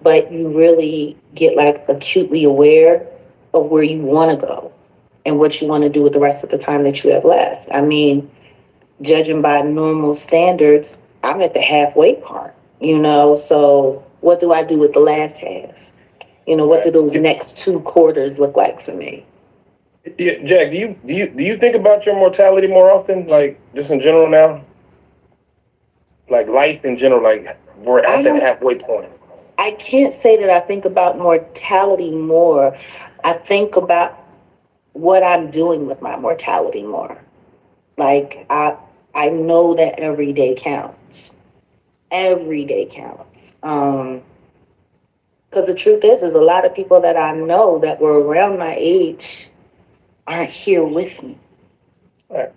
but you really get like acutely aware of where you want to go and what you want to do with the rest of the time that you have left. I mean, judging by normal standards, I'm at the halfway part, so what do I do with the last half? What do Right. those next 2 quarters look like for me? Yeah, Jack, do you think about your mortality more often, like just in general now, like life in general, like we're I at that don't, halfway point. I can't say that I think about mortality more. I think about what I'm doing with my mortality more. Like I know that every day counts. Every day counts. Because the truth is a lot of people that I know that were around my age aren't here with me. Right.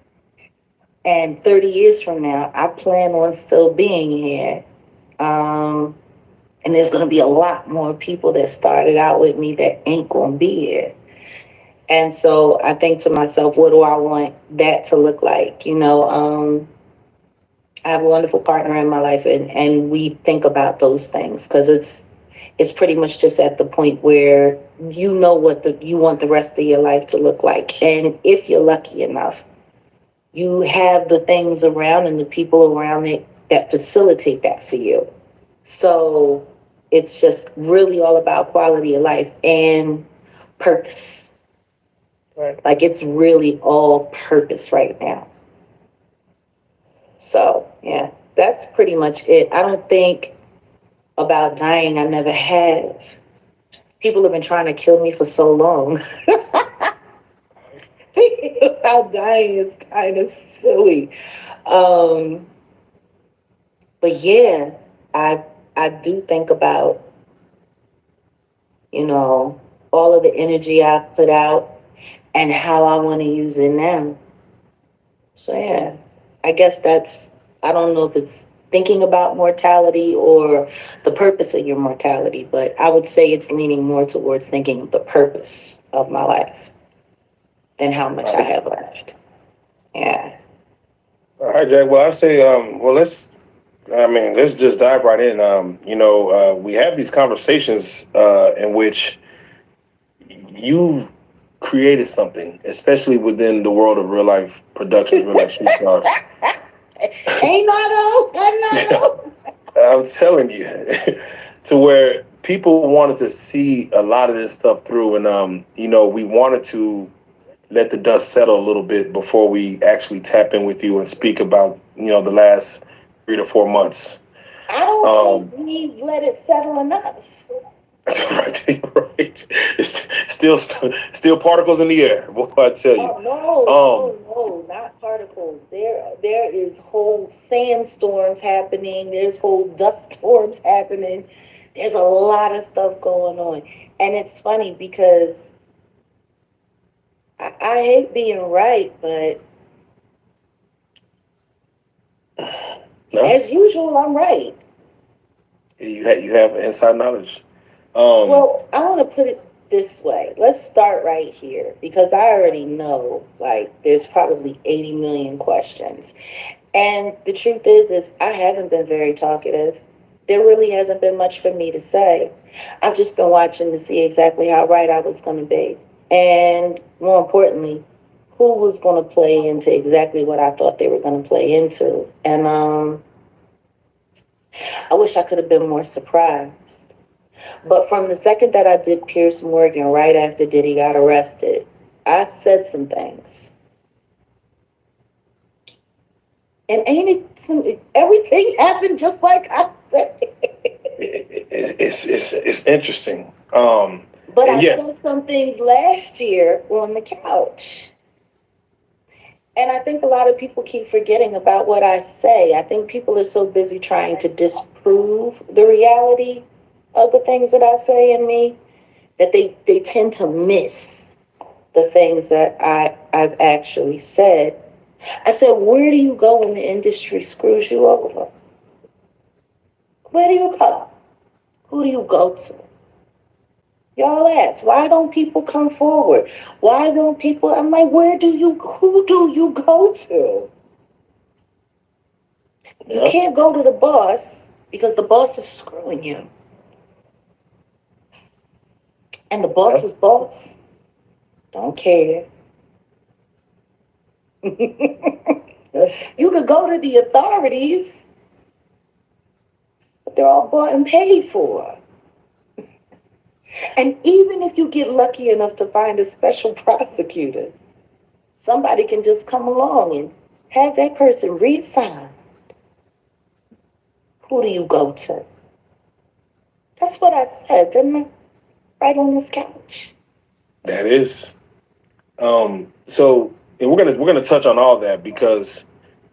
And 30 years from now, I plan on still being here. Um, and there's going to be a lot more people that started out with me that ain't going to be here. And so I think to myself, what do I want that to look like? I have a wonderful partner in my life, and we think about those things because it's pretty much just at the point where you know what you want the rest of your life to look like, and if you're lucky enough, you have the things around and the people around it that facilitate that for you. So it's just really all about quality of life and purpose. Right. Like it's really all purpose right now. So yeah, that's pretty much it. I don't think about dying. I never have. People have been trying to kill me for so long. About dying is kind of silly. Um, but yeah, I I do think about you know all of the energy I've put out and how I want to use it now. So yeah, I guess that's, I don't know if it's thinking about mortality or the purpose of your mortality, but I would say it's leaning more towards thinking of the purpose of my life than how much All I right. have left. Yeah. All right, Jack. Well, I say, well, let's just dive right in. We have these conversations in which you created something, especially within the world of real life productions, real life street stars. Ain't not old, I'm not old. I'm telling you, to where people wanted to see a lot of this stuff through, and we wanted to let the dust settle a little bit before we actually tap in with you and speak about the last 3 to 4 months. I don't think Um, we've let it settle enough. right, right. It's still particles in the air. What I tell you. Oh no, Um, no, no, not particles. There is whole sandstorms happening. There's whole dust storms happening. There's a lot of stuff going on, and it's funny because I hate being right, but no, as usual, I'm right. you have inside knowledge. Um, Well, I want to put it this way. Let's start right here because I already know, like, there's probably 80 million questions. And the truth is I haven't been very talkative. There really hasn't been much for me to say. I've just been watching to see exactly how right I was going to be. And more importantly, who was going to play into exactly what I thought they were going to play into. And I wish I could have been more surprised. But from the second that I did Pierce Morgan right after Diddy got arrested, I said some things. And ain't everything happened just like I said? it's interesting. But And I yes, said some things last year on the couch. And I think a lot of people keep forgetting about what I say. I think people are so busy trying to disprove the reality of the things that I say and me that they tend to miss the things that I've actually said. I said, where do you go when the industry screws you over? Where do you go? Who do you go to? Y'all ask, why don't people come forward? Why don't people? I'm like, who do you go to? You yeah, can't go to the boss because the boss is screwing you. And the boss's boss don't care. You could go to the authorities, but they're all bought and paid for. And even if you get lucky enough to find a special prosecutor, somebody can just come along and have that person resign. Who do you go to? That's what I said, didn't I? Right on this couch. That is. So and we're gonna touch on all that because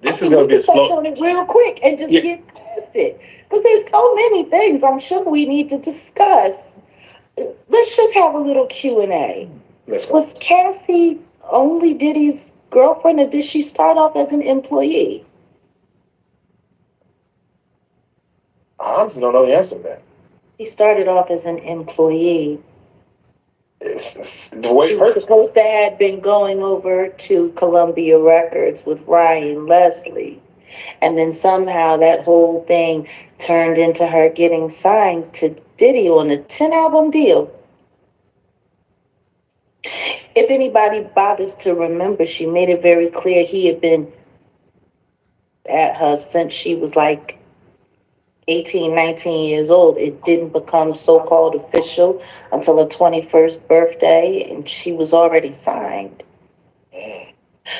I this is think gonna we be a can touch slow. on it real quick and just Yeah, get past it. Because there's so many things I'm sure we need to discuss. Let's just have a little Q&A. let's go. Was Cassie only Diddy's girlfriend, or did she start off as an employee? I honestly don't know the answer to that. She started off as an employee. It's the way She was her. supposed to have been going over to Columbia Records with Ryan Leslie. And then somehow that whole thing turned into her getting signed to Diddy on a 10 album deal. If anybody bothers to remember, she made it very clear he had been at her since she was like 18, 19 years old. It didn't become so called official until her 21st birthday, and she was already signed.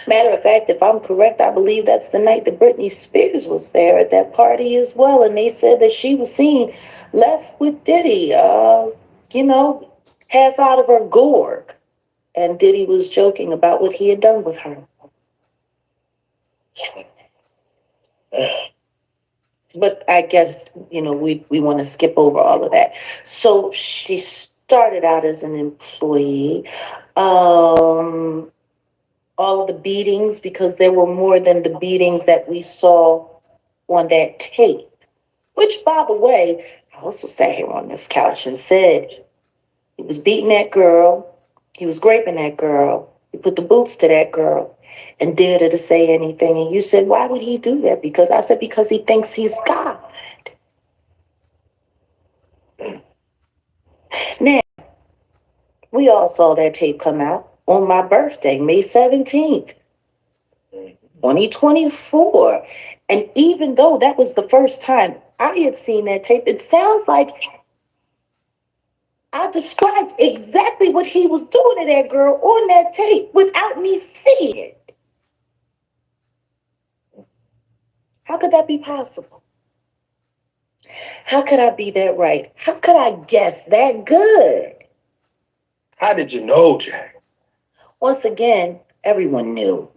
Matter of fact, if I'm correct, I believe that's the night that Britney Spears was there at that party as well, and they said that she was seen left with Diddy, you know, half out of her gourd. And Diddy was joking about what he had done with her. But I guess, we want to skip over all of that. So she started out as an employee. Um, all of the beatings, because there were more than the beatings that we saw on that tape. Which, by the way, I also sat here on this couch and said he was beating that girl, he was raping that girl, he put the boots to that girl, and dared her to say anything. And you said, why would he do that? Because I said, because he thinks he's God. Now, we all saw that tape come out on my birthday, May 17th, 2024. And even though that was the first time I had seen that tape, it sounds like I described exactly what he was doing to that girl on that tape without me seeing it. How could that be possible? How could I be that right? How could I guess that good? How did you know, Jack? Once again, everyone knew.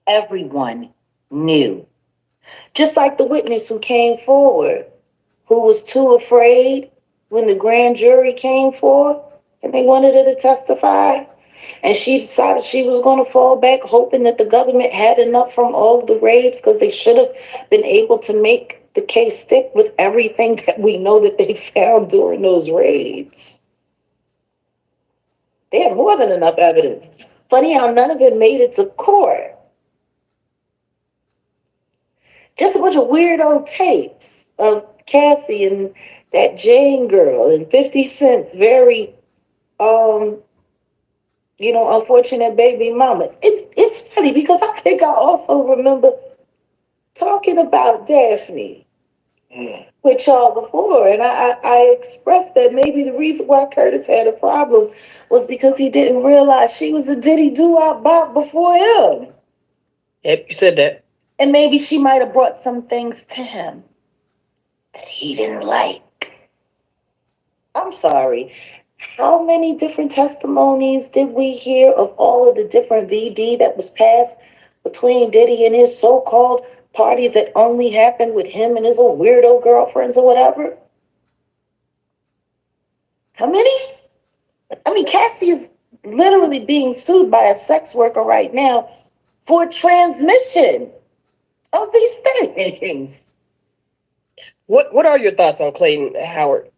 Everyone knew. Just like the witness who came forward, who was too afraid when the grand jury came forth and they wanted her to testify. And she decided she was going to fall back, hoping that the government had enough from all of the raids because they should have been able to make the case stick with everything that we know that they found during those raids. They had more than enough evidence. Funny how none of it made it to court. Just a bunch of weirdo tapes of Cassie and that Jane girl and 50 Cent's very, um, unfortunate baby mama. It's funny because I think I also remember talking about Daphne with y'all before, and I expressed that maybe the reason why Curtis had a problem was because he didn't realize she was a Diddy doo-wop bop before him. Yep, you said that. And maybe she might have brought some things to him that he didn't like. I'm sorry. How many different testimonies did we hear of all of the different VD that was passed between Diddy and his so-called parties that only happened with him and his little weirdo girlfriends or whatever? How many? I mean, Cassie is literally being sued by a sex worker right now for transmission of these things. What are your thoughts on Clayton Howard?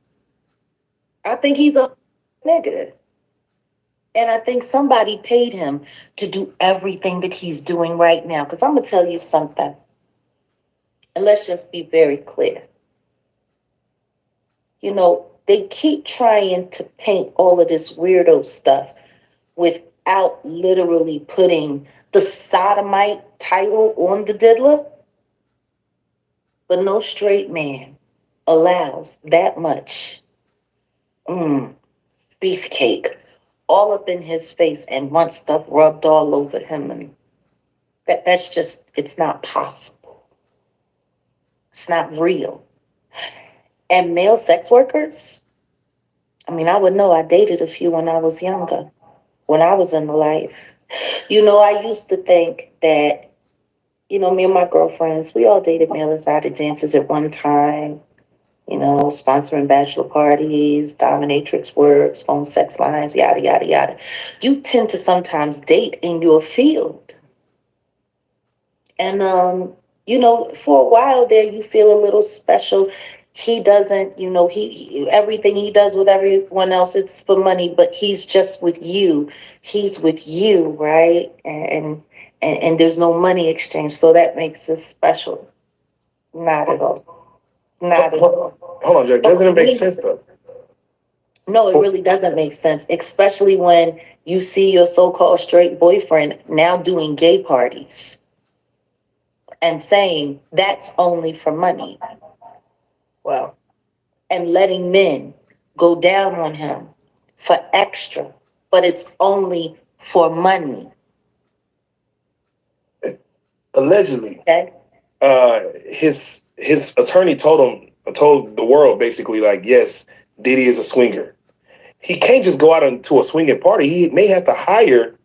I think he's a nigga. And I think somebody paid him to do everything that he's doing right now. Because I'm going to tell you something. And let's just be very clear. They keep trying to paint all of this weirdo stuff without literally putting the sodomite title on the diddler. But no straight man allows that much mm, beefcake all up in his face and wants stuff rubbed all over him. And that's just, it's not possible. It's not real. And male sex workers, I mean, I would know. I dated a few when I was younger, when I was in the life. I used to think that, me and my girlfriends, we all dated male exotic dancers at one time, sponsoring bachelor parties, dominatrix works, phone sex lines, yada, yada, yada. You tend to sometimes date in your field. And, for a while there, you feel a little special. He doesn't, everything he does with everyone else, it's for money, but he's just with you. He's with you, right? And there's no money exchange. So that makes it special. Not at all. Not at all. Hold on, Jack. Doesn't it make sense though? No, it really doesn't make sense, especially when you see your so-called straight boyfriend now doing gay parties and saying that's only for money. Wow. And letting men go down on him for extra, but it's only for money. Allegedly, Okay? his attorney told the world basically like, yes, Diddy is a swinger. He can't just go out into a swinging party. He may have to hire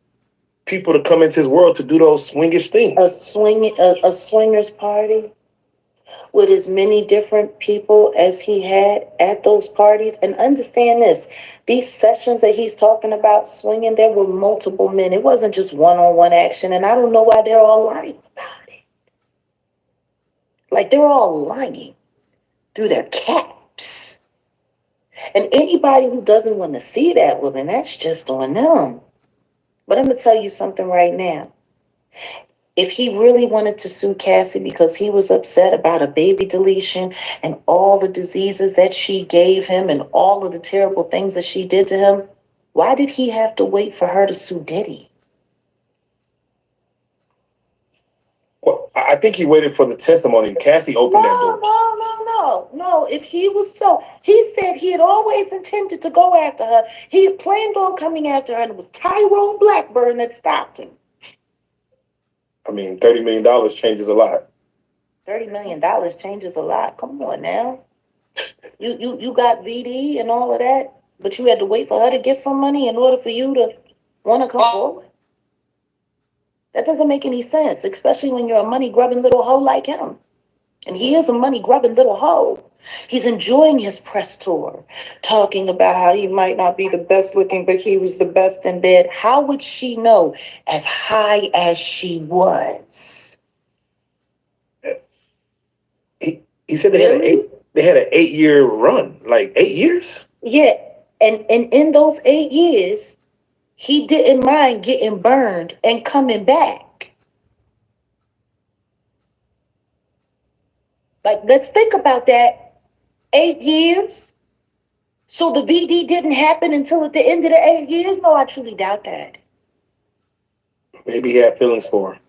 people to come into his world to do those swingish things. A swingers party with as many different people as he had at those parties. And understand this, these sessions that he's talking about swinging, there were multiple men. It wasn't just one-on-one action. And I don't know why they're all lying about it. Like they're all lying through their caps. And anybody who doesn't want to see that, well, then that's just on them. But I'm going to tell you something right now. If he really wanted to sue Cassie because he was upset about a baby deletion and all the diseases that she gave him and all of the terrible things that she did to him, why did he have to wait for her to sue Diddy? Well, I think he waited for the testimony. Cassie opened that door. No. If he was he said he had always intended to go after her. He had planned on coming after her, and it was Tyrone Blackburn that stopped him. I mean, $30 million changes a lot. $30 million changes a lot. Come on now. You got VD and all of that, but you had to wait for her to get some money in order for you to want to come forward. That doesn't make any sense, especially when you're a money grubbing little hoe like him. And he is a money grubbing little hoe. He's enjoying his press tour, talking about how he might not be the best looking, but he was the best in bed. How would she know as high as she was? He said they had an 8-year run, like 8 years. Yeah, and in those 8 years, he didn't mind getting burned and coming back. Like, let's think about that. 8 years. So the VD didn't happen until at the end of the 8 years? No, I truly doubt that. Maybe he had feelings for her.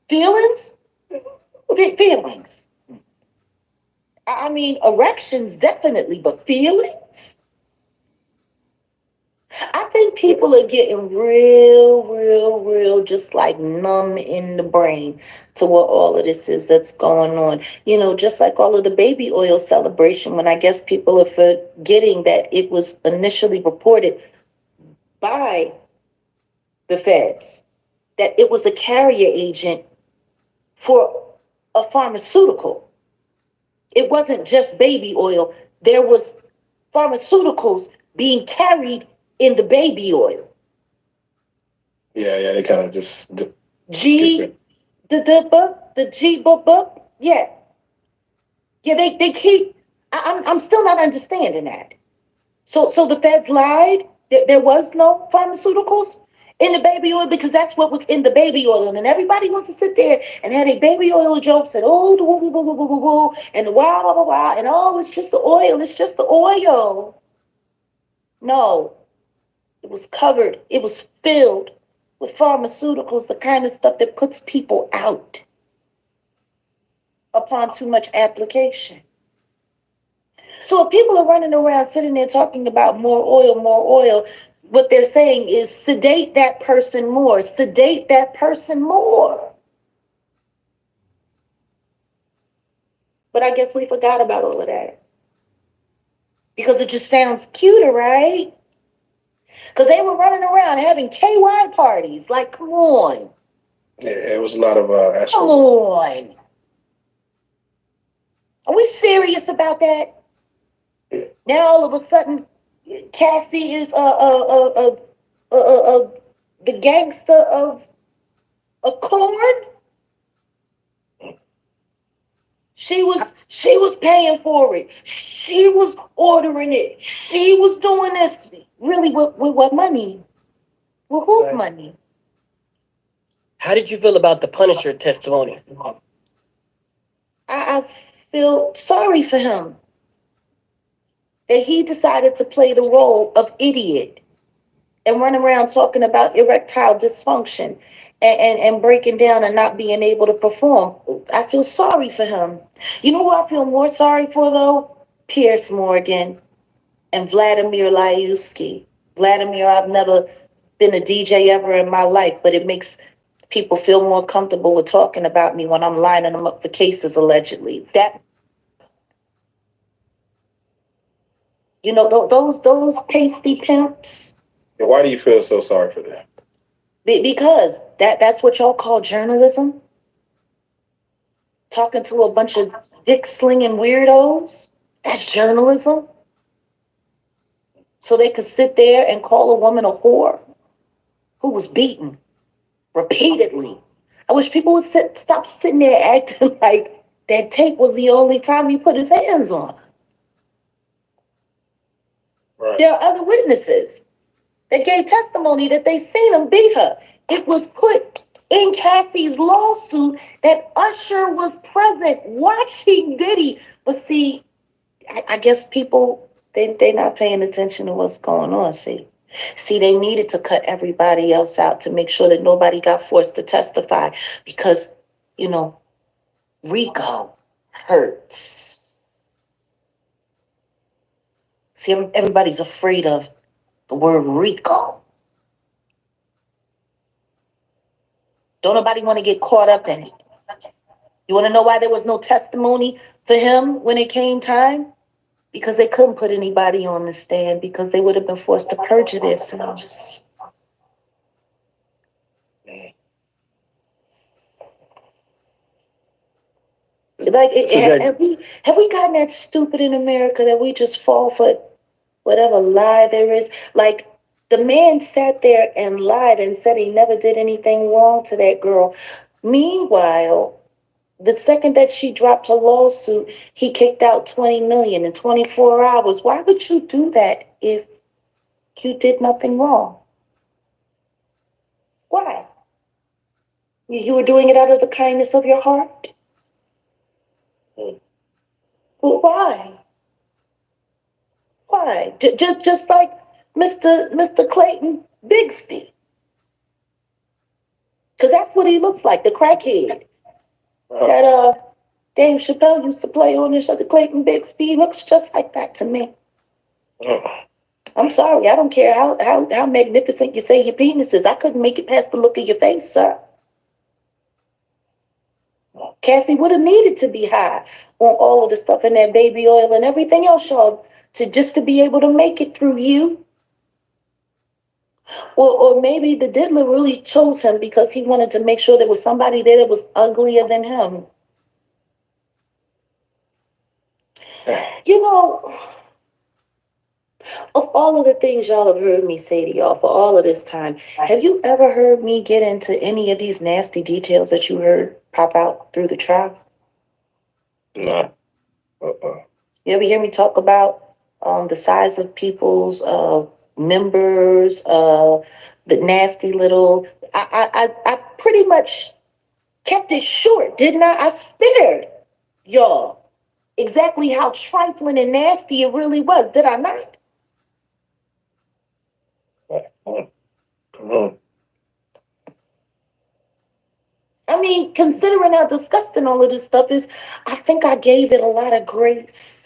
Feelings? Feelings. I mean, erections definitely, but feelings? I think people are getting real, just like numb in the brain to what all of this is that's going on. Just like all of the baby oil celebration, when I guess people are forgetting that it was initially reported by the feds that it was a carrier agent for a pharmaceutical. It wasn't just baby oil. There was pharmaceuticals being carried in the baby oil. Yeah, they kind of just G, the G book. Yeah, they keep. I'm still not understanding that. So the feds lied. There was no pharmaceuticals in the baby oil because that's what was in the baby oil, and everybody wants to sit there and have a baby oil jokes and oh the woo woo woo woo woo woo and the wow wow wow wow and oh it's just the oil. It's just the oil. No, it was covered. It was filled with pharmaceuticals, the kind of stuff that puts people out upon too much application. So if people are running around sitting there talking about more oil, what they're saying is sedate that person more, sedate that person more. But I guess we forgot about all of that because it just sounds cuter, right? Because they were running around having KY parties. Like, come on. Yeah, it was a lot of Come asphalt. on. Are we serious about that? Yeah. Now all of a sudden, Cassie is the gangster of corn. She was paying for it. She was ordering it. She was doing this. Really, with what money? With whose Right. money? How did you feel about the Punisher testimony? I feel sorry for him that he decided to play the role of idiot and run around talking about erectile dysfunction and breaking down and not being able to perform. I feel sorry for him. You know who I feel more sorry for though? Pierce Morgan and Vladimir Lyuski. Vladimir, I've never been a DJ ever in my life, but it makes people feel more comfortable with talking about me when I'm lining them up for cases allegedly. That, you know, those pasty pimps. And why do you feel so sorry for them? Because that's what y'all call journalism. Talking to a bunch of dick slinging weirdos. That's journalism. So they could sit there and call a woman a whore who was beaten repeatedly. I wish people would stop sitting there acting like that tape was the only time he put his hands on her. Right. There are other witnesses that gave testimony that they seen him beat her. It was put in Cassie's lawsuit that Usher was present watching Diddy. But see, I guess people, they not paying attention to what's going on, see. See, they needed to cut everybody else out to make sure that nobody got forced to testify because, you know, Rico hurts. See, everybody's afraid of the word Rico. Don't nobody want to get caught up in it. You want to know why there was no testimony for him when it came time? Because they couldn't put anybody on the stand because they would have been forced to perjure themselves. Like, have we gotten that stupid in America that we just fall for whatever lie there is? Like, the man sat there and lied and said he never did anything wrong to that girl. Meanwhile, the second that she dropped her lawsuit, he kicked out 20 million in 24 hours. Why would you do that if you did nothing wrong? Why? You were doing it out of the kindness of your heart? Well, why? Why? Just like Mr. Clayton Bigsby. Because that's what he looks like, the crackhead. That Dave Chappelle used to play on the show, the Clayton Bigsby. He looks just like that to me. Oh. I'm sorry, I don't care how magnificent you say your penis is. I couldn't make it past the look of your face, sir. Cassie would have needed to be high on all of the stuff in that baby oil and everything else, y'all, to be able to make it through you. Or maybe the diddler really chose him because he wanted to make sure there was somebody there that was uglier than him. You know, of all of the things y'all have heard me say to y'all for all of this time, have you ever heard me get into any of these nasty details that you heard pop out through the trial? No. You ever hear me talk about the size of people's members, the nasty little? I pretty much kept it short, didn't I? I spared y'all exactly how trifling and nasty it really was, did I not? Mm. I mean, considering how disgusting all of this stuff is, I think I gave it a lot of grace.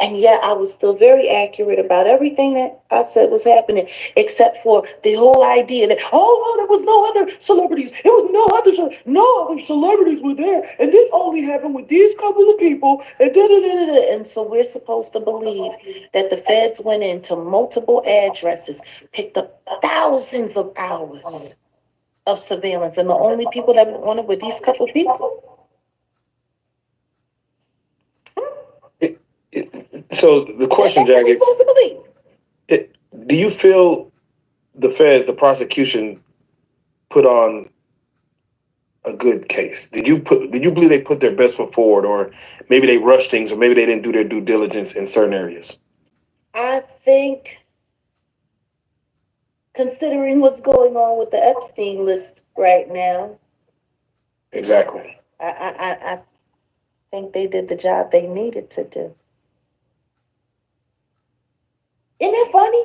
And yet I was still very accurate about everything that I said was happening, except for the whole idea that, oh, no, there was no other celebrities. It was no other celebrities were there. And this only happened with these couple of people. And da da da da da. And so we're supposed to believe that the feds went into multiple addresses, picked up thousands of hours of surveillance, and the only people that were on it were these couple people. It, so the question, That's what Jack, we're is: supposed to believe. Do you feel the feds, the prosecution, put on a good case? Did you believe they put their best foot forward, or maybe they rushed things, or maybe they didn't do their due diligence in certain areas? I think, considering what's going on with the Epstein list right now, Exactly. I think they did the job they needed to do. Isn't it funny?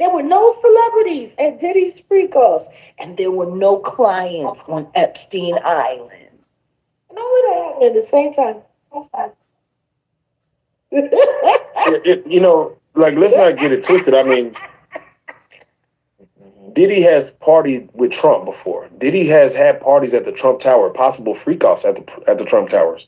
There were no celebrities at Diddy's freak-offs, and there were no clients on Epstein Island. And all of that happened at the same time. Like, let's not get it twisted. I mean, Diddy has partied with Trump before. Diddy has had parties at the Trump Tower, possible freak-offs at the Trump Towers.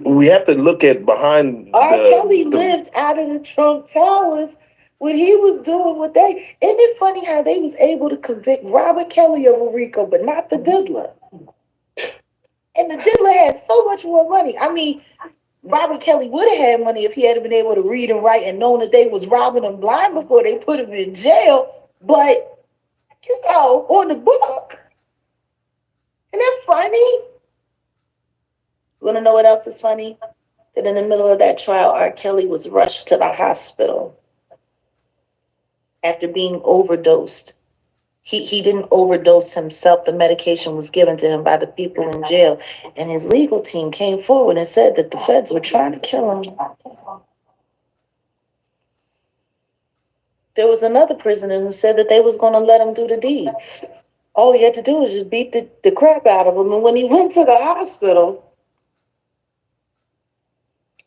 We have to look at behind R. Kelly lived out of the Trump Towers when he was doing what they. Isn't it funny how they was able to convict Robert Kelly of a RICO, but not the diddler? And the diddler had so much more money. I mean, Robert Kelly would have had money if he had been able to read and write and known that they was robbing him blind before they put him in jail. But on the book, isn't that funny? You want to know what else is funny? That in the middle of that trial, R. Kelly was rushed to the hospital after being overdosed. He didn't overdose himself. The medication was given to him by the people in jail. And his legal team came forward and said that the feds were trying to kill him. There was another prisoner who said that they was going to let him do the deed. All he had to do was just beat the crap out of him. And when he went to the hospital,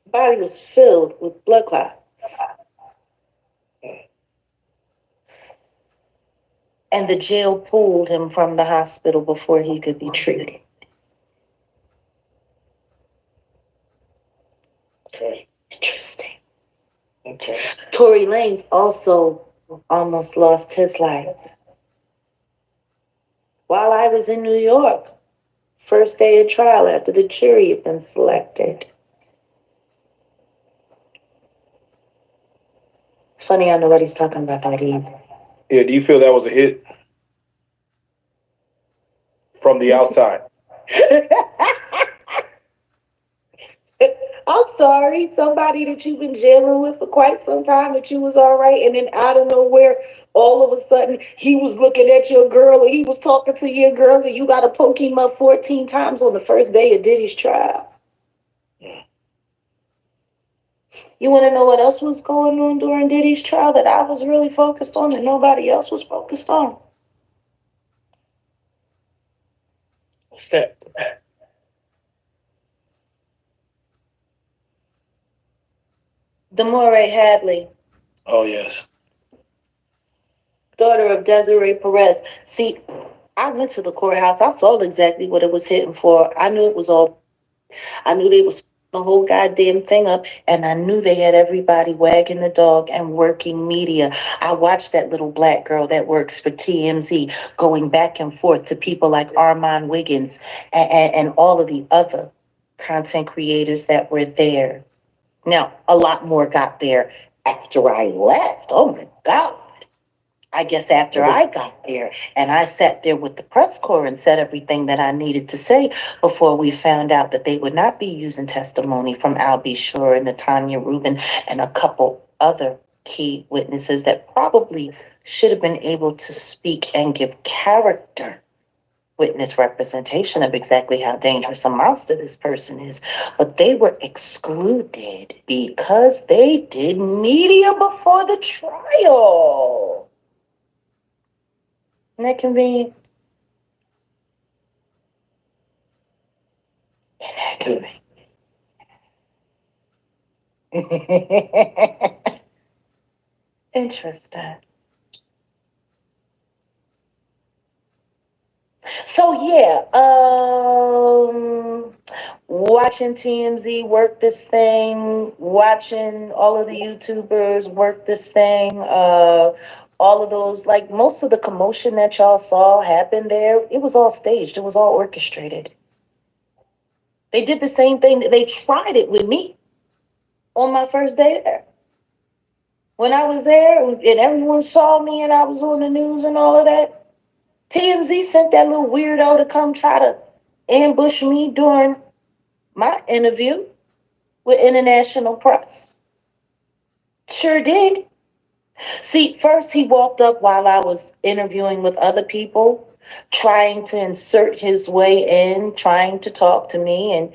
his body was filled with blood clots. And the jail pulled him from the hospital before he could be treated. Okay. Interesting. Okay. Tory Lanez also almost lost his life. While I was in New York, first day of trial after the jury had been selected. Funny how nobody's talking about that either. Yeah, do you feel that was a hit from the outside? I'm sorry, somebody that you've been jailing with for quite some time that you was all right, and then out of nowhere, all of a sudden, he was looking at your girl, or he was talking to your girl, and you got to poke him up 14 times on the first day of Diddy's trial. You want to know what else was going on during Diddy's trial that I was really focused on that nobody else was focused on? What's that? Demore Hadley, Oh yes. daughter of Desiree Perez. See, I went to the courthouse. I saw exactly what it was hitting for. I knew it was all. I knew they was the whole goddamn thing up, and I knew they had everybody wagging the dog and working media. I watched that little black girl that works for TMZ going back and forth to people like Armand Wiggins and all of the other content creators that were there. Now, a lot more got there after I left. Oh my God. I guess after I got there and I sat there with the press corps and said everything that I needed to say before we found out that they would not be using testimony from Al B. Shore and Natanya Rubin and a couple other key witnesses that probably should have been able to speak and give character witness representation of exactly how dangerous a monster this person is. But they were excluded because they did media before the trial. Isn't that convenient? Isn't that convenient? Interesting. So yeah, watching TMZ work this thing, watching all of the YouTubers work this thing, all of those, like most of the commotion that y'all saw happen there, it was all staged, it was all orchestrated. They did the same thing, they tried it with me on my first day there. When I was there and everyone saw me and I was on the news and all of that, TMZ sent that little weirdo to come try to ambush me during my interview with international press. Sure did. See, first he walked up while I was interviewing with other people, trying to insert his way in, trying to talk to me. And,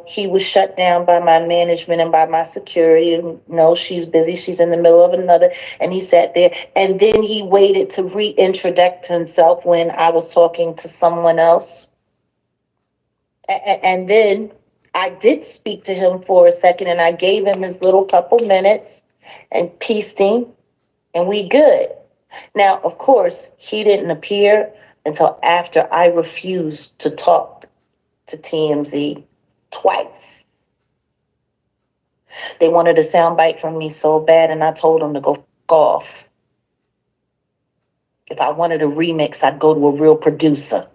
he was shut down by my management and by my security. And, no, she's busy. She's in the middle of another. And he sat there. And then he waited to reintroduce himself when I was talking to someone else. And then I did speak to him for a second and I gave him his little couple minutes and pieced him, and we good. Now, of course, he didn't appear until after I refused to talk to TMZ twice. They wanted a soundbite from me so bad, and I told them to go off. If I wanted a remix, I'd go to a real producer.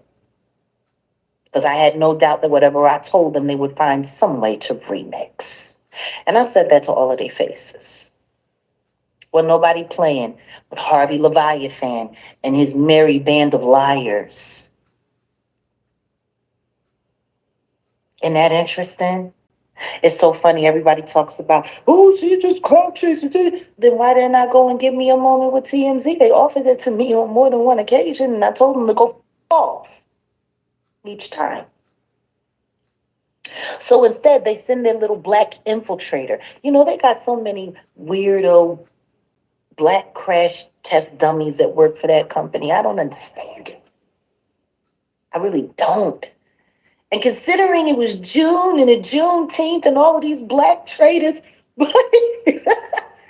Because I had no doubt that whatever I told them, they would find some way to remix. And I said that to all of their faces. Well, nobody playing with Harvey Leviathan and his merry band of liars. Isn't that interesting? It's so funny. Everybody talks about, oh, she just clout chasing. Then why didn't I go and give me a moment with TMZ? They offered it to me on more than one occasion, and I told them to go off each time. So instead, they send their little black infiltrator. They got so many weirdo black crash test dummies that work for that company. I don't understand it. I really don't. And considering it was June and the Juneteenth and all of these black traders,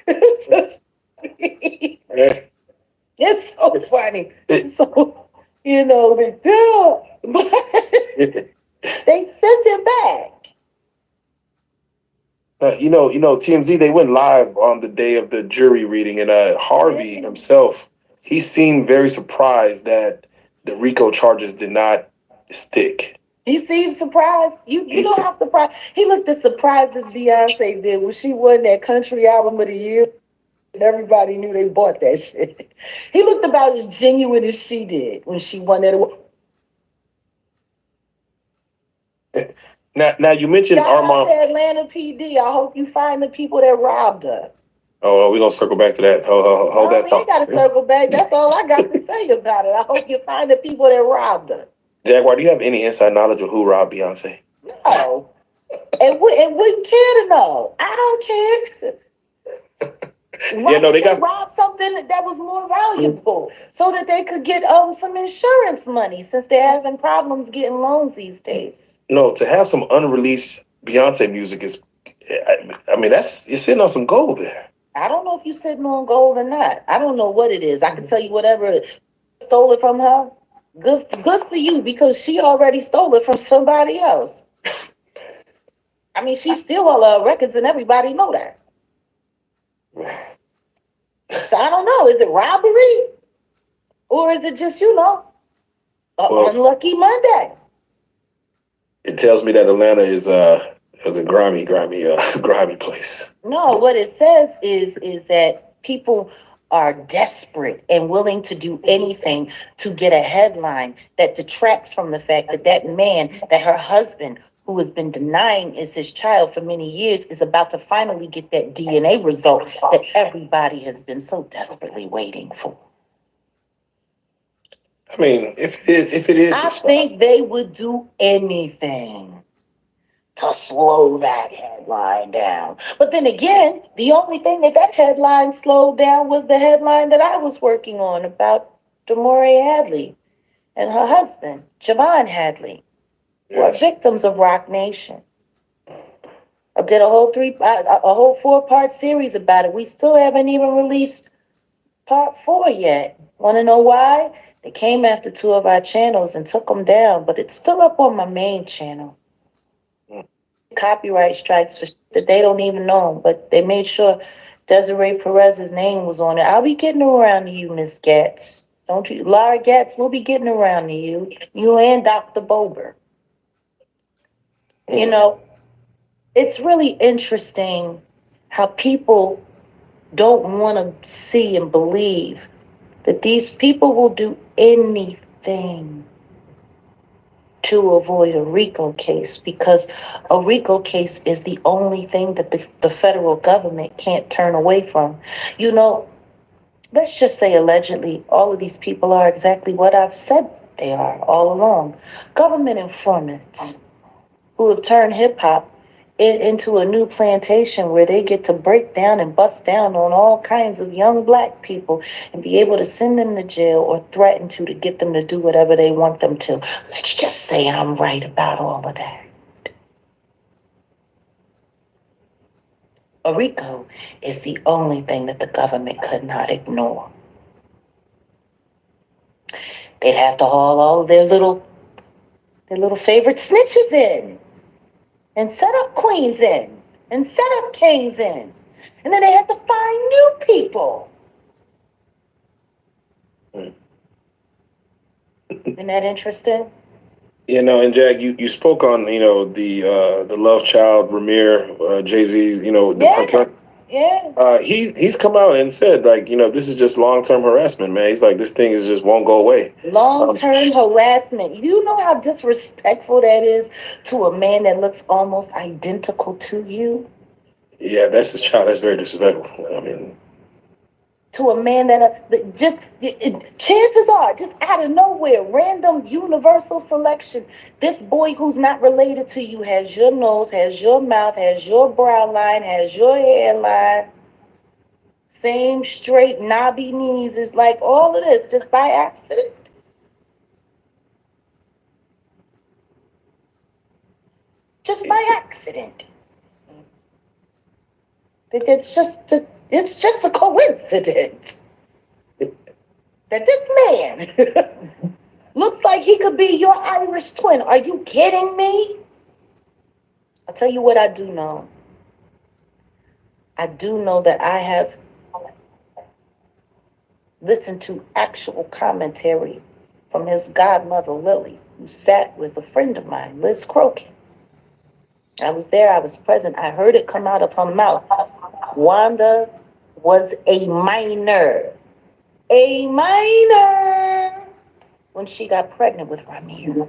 it's just it's so funny. So, they do. They sent it back. TMZ, they went live on the day of the jury reading, and Harvey himself, he seemed very surprised that the RICO charges did not stick. He seemed surprised. You know how surprised he looked as surprised as Beyonce did when she won that country album of the year. And everybody knew they bought that shit. He looked about as genuine as she did when she won that award. Now you mentioned Armand. Atlanta PD. I hope you find the people that robbed her. Oh, we're gonna circle back to that. Hold that thought. We ain't got to circle back. That's all I got to say about it. I hope you find the people that robbed her. Jaguar, do you have any inside knowledge of who robbed Beyonce? No. And wouldn't care to know. I don't care. They got robbed something that was more valuable so that they could get some insurance money since they're having problems getting loans these days. No, to have some unreleased Beyonce music is, you're sitting on some gold there. I don't know if you're sitting on gold or not. I don't know what it is. I can tell you whatever stole it from her. Good for you, because she already stole it from somebody else. She steal all her records and everybody know that. So I don't know. Is it robbery? Or is it just, unlucky Monday? It tells me that Atlanta is a grimy place. No, what it says is that people are desperate and willing to do anything to get a headline that detracts from the fact that man, that her husband, who has been denying is his child for many years, is about to finally get that DNA result that everybody has been so desperately waiting for. I mean, if it is, I it's fine. think they would do anything to slow that headline down. But then again, the only thing that headline slowed down was the headline that I was working on about Demore Hadley and her husband, Javon Hadley, who are Yes. victims of Rock Nation. I did a whole 4-part series about it. We still haven't even released part 4 yet. Want to know why? They came after 2 of our channels and took them down, but it's still up on my main channel. Mm. Copyright strikes for that they don't even know, but they made sure Desiree Perez's name was on it. I'll be getting around to you, Miss Getz. Don't you, Laura Getz? We'll be getting around to you. You and Dr. Bober. You Mm. know, it's really interesting how people don't want to see and believe that these people will do anything to avoid a RICO case because a RICO case is the only thing that the federal government can't turn away from. You know, let's just say allegedly all of these people are exactly what I've said they are all along, government informants who have turned hip hop into a new plantation where they get to break down and bust down on all kinds of young black people and be able to send them to jail or threaten to get them to do whatever they want them to. Let's just say I'm right about all of that. A RICO is the only thing that the government could not ignore. They'd have to haul all of their little favorite snitches in and set up queens in and set up kings in. And then they have to find new people. Mm. Isn't that interesting? You know, and Jack, you spoke on the Love Child, Ramir, Jay Z, the Yeah, concern. yeah. He's come out and said like this is just long term harassment, man. He's like this thing is just won't go away. Long Um, term harassment. You know how disrespectful that is to a man that looks almost identical to you? yeah, that's his child. That's very disrespectful. I mean, To a man that just, chances are, just out of nowhere, random universal selection, this boy who's not related to you has your nose, has your mouth, has your brow line, has your hairline, same straight knobby knees. It's like all of this just by accident. Just by accident. It's just a coincidence that this man looks like he could be your Irish twin. Are you kidding me? I'll tell you what I do know. I do know that I have listened to actual commentary from his godmother, Lily, who sat with a friend of mine, Liz Crokin. I was there, I was present, I heard it come out of her mouth. Wanda was a minor. A minor when she got pregnant with Ramir.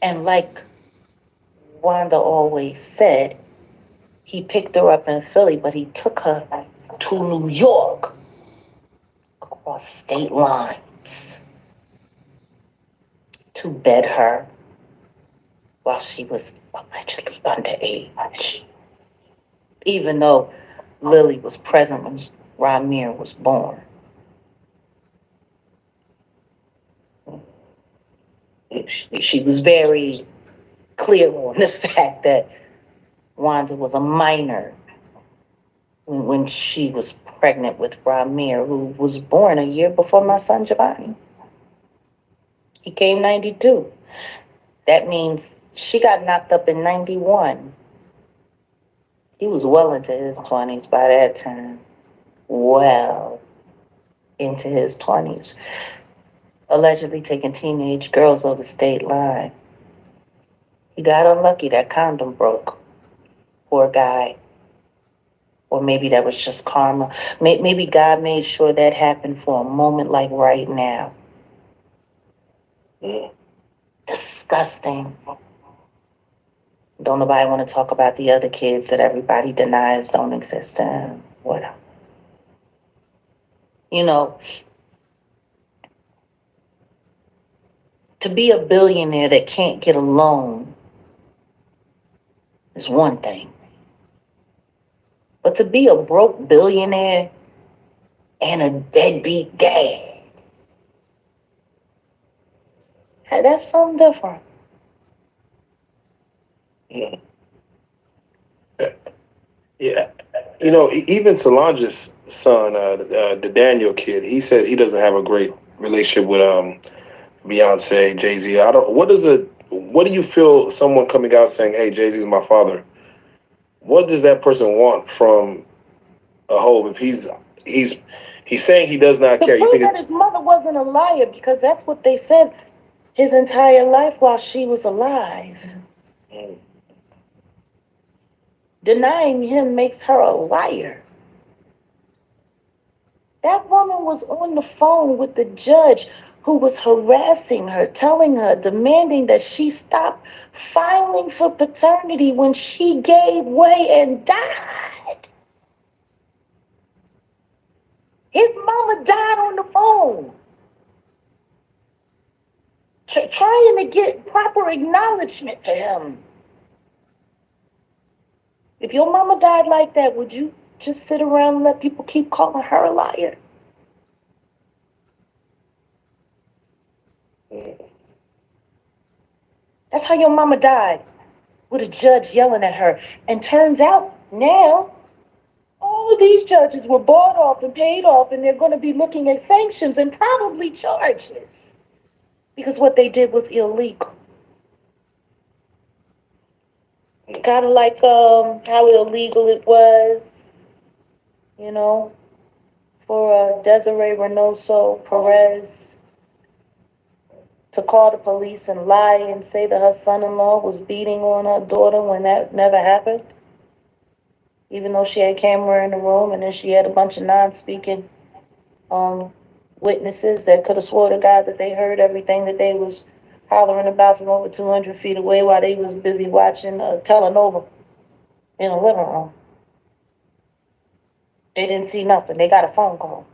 And like Wanda always said, he picked her up in Philly, but he took her to New York across state lines to bed her while she was allegedly underage. Even though Lily was present when Ramir was born. She was very clear on the fact that Wanda was a minor when she was pregnant with Ramir, who was born a year before my son Giovanni. He came 92. That means she got knocked up in 91. He was well into his 20s by that time. Well into his 20s. Allegedly taking teenage girls over state line. He got unlucky. That condom broke. Poor guy. Or maybe that was just karma. Maybe God made sure that happened for a moment like right now. mm, Disgusting. Don't nobody want to talk about the other kids that everybody denies don't exist. Whatever. You know, to be a billionaire that can't get a loan is one thing. But to be a broke billionaire and a deadbeat dad, that's something different. Yeah. Yeah. Even Solange's son, the Daniel kid, he says he doesn't have a great relationship with Beyonce, Jay-Z. I don't. What do you feel? Someone coming out saying, "Hey, Jay-Z's my father." What does that person want from a hoe? If he's he's saying he does not To care. You prove think that his mother wasn't a liar, because that's what they said his entire life while she was alive. it's Denying him makes her a liar. That woman was on the phone with the judge who was harassing her, telling her, demanding that she stop filing for paternity when she gave way and died. His mama died on the phone, trying to get proper acknowledgement for him. If your mama died like that, would you just sit around and let people keep calling her a liar? That's how your mama died, with a judge yelling at her. And turns out now, all of these judges were bought off and paid off, and they're going to be looking at sanctions and probably charges because what they did was illegal. Kind of like how illegal it was, you know, for Desiree Reynoso Perez to call the police and lie and say that her son-in-law was beating on her daughter when that never happened, even though she had camera in the room, and then she had a bunch of non-speaking um, witnesses that could have swore to God that they heard everything that they was hollering about from over 200 feet away while they was busy watching a telenova in a living room. They didn't see nothing. They got a phone call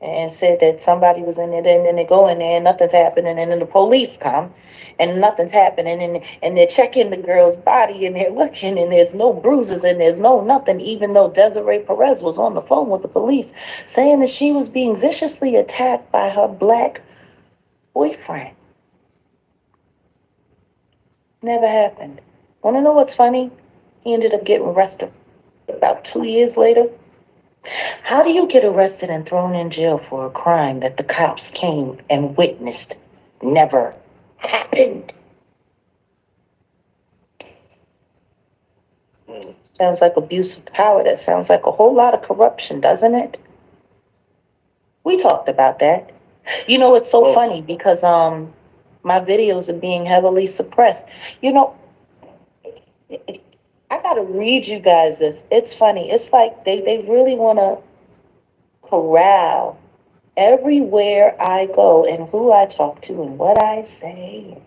and said that somebody was in there. And then they go in there and nothing's happening. And then the police come and nothing's happening. And they're checking the girl's body and they're looking and there's no bruises and there's no nothing, even though Desiree Perez was on the phone with the police saying that she was being viciously attacked by her black boyfriend. Never happened. Want to know what's funny? He ended up getting arrested about 2 years later. How do you get arrested and thrown in jail for a crime that the cops came and witnessed never happened? Sounds like abuse of power. That sounds like a whole lot of corruption, doesn't it? We talked about that. You know, it's so funny because my videos are being heavily suppressed. You know, I gotta read you guys this. It's funny. It's like they really wanna corral everywhere I go and who I talk to and what I say.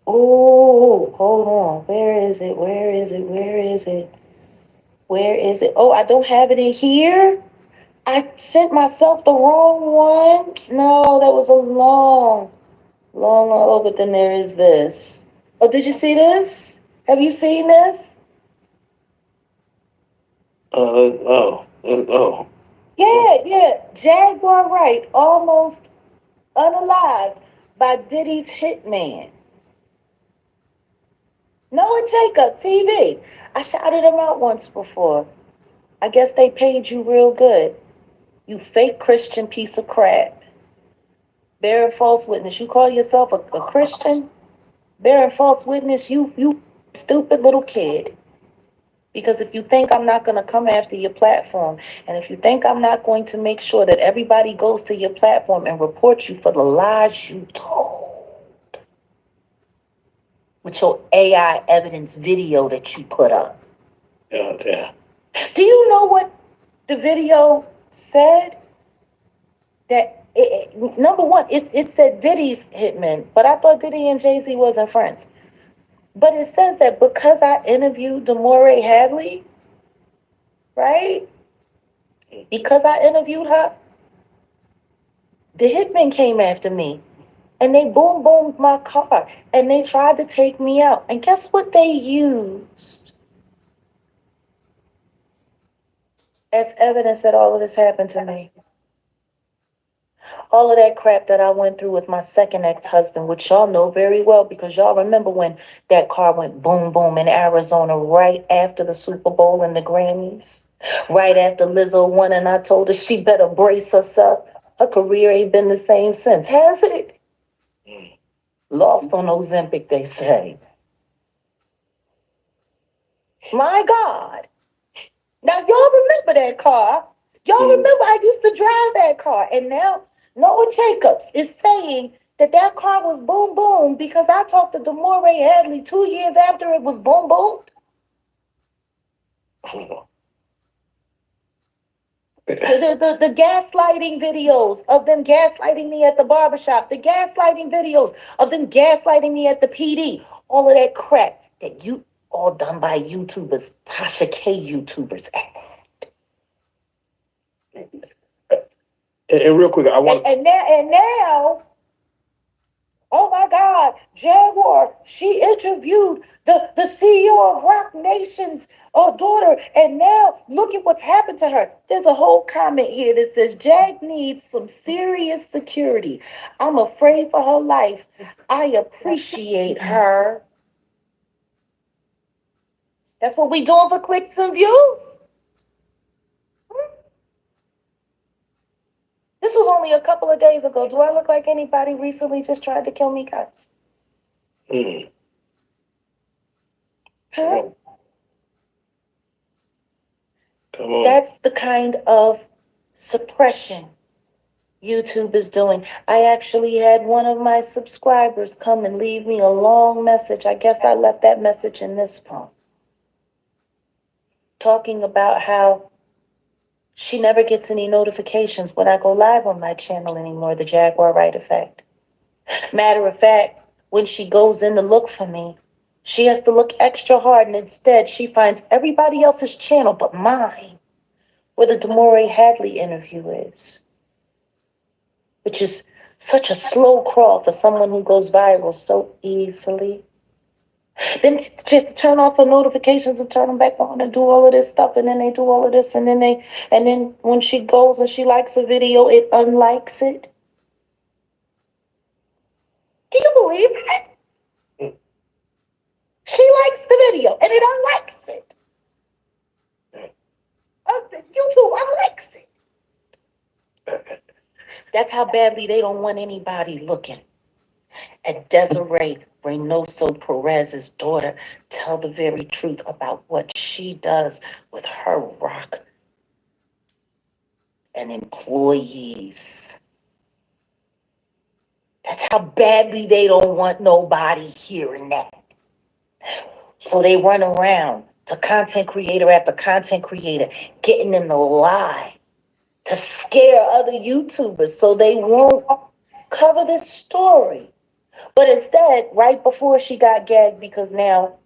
Oh, hold on. Where is it? Where is it? Where is it? Where is it? Oh, I don't have it in here. I sent myself the wrong one. No, that was a long. Oh, but then there is this. Oh, did you see this? Have you seen this? oh. Yeah. Jaguar Wright, almost unalive by Diddy's hitman. Noah Jacob, TV. I shouted him out once before. I guess they paid you real good. You fake Christian piece of crap. Bearing false witness. You call yourself a Christian? Bearing false witness, you stupid little kid. Because if you think I'm not going to come after your platform, and if you think I'm not going to make sure that everybody goes to your platform and report you for the lies you told with your AI evidence video that you put up. Yeah. Do you know what the video said? That number one, it said Diddy's hitman, but I thought Diddy and Jay-Z wasn't friends. But it says that because I interviewed Demore Hadley, right? Because I interviewed her, the hitmen came after me and they boom boomed my car and they tried to take me out. And guess what they used as evidence that all of this happened to me? All of that crap that I went through with my second ex-husband, which y'all know very well because y'all remember when that car went boom boom in Arizona right after the Super Bowl and the Grammys, right after Lizzo won, and I told her she better brace herself. Her career ain't been the same since, has it? Lost on Ozempic, they say. My God. Now y'all remember that car. Y'all remember I used to drive that car. And now Noah Jacobs is saying that that car was boom boom because I talked to Demore Hadley 2 years after it was boom boomed. The gaslighting videos of them gaslighting me at the barbershop, the gaslighting videos of them gaslighting me at the PD, all of that crap that you all done by YouTubers, Tasha K YouTubers. And real quick, I want And now, oh my God, Jaguar, she interviewed the CEO of Rock Nation's daughter, and now look at what's happened to her. There's a whole comment here that says Jag needs some serious security. I'm afraid for her life. I appreciate her. That's what we doing for clicks and views. This was only a couple of days ago. Do I look like anybody recently just tried to kill me, guys? Huh? come on. That's the kind of suppression YouTube is doing. I actually had one of my subscribers come and leave me a long message. I guess I left that message in this phone. Talking about how she never gets any notifications when I go live on my channel anymore, the Jaguar Wright effect. Matter of fact, when she goes in to look for me, she has to look extra hard, and instead she finds everybody else's channel but mine, where the Demore Hadley interview is, which is such a slow crawl for someone who goes viral so easily. Then just turn off her notifications and turn them back on and do all of this stuff, and then they do all of this, and then when she goes and she likes a video, it unlikes it. Can you believe it? She likes the video and it unlikes it. YouTube unlikes it. That's how badly they don't want anybody looking at Desiree Reynoso Perez's daughter tell the very truth about what she does with her rock and employees. That's how badly they don't want nobody hearing that. So they run around to content creator after content creator, getting them to lie, to scare other YouTubers so they won't cover this story. But instead, right before she got gagged, because now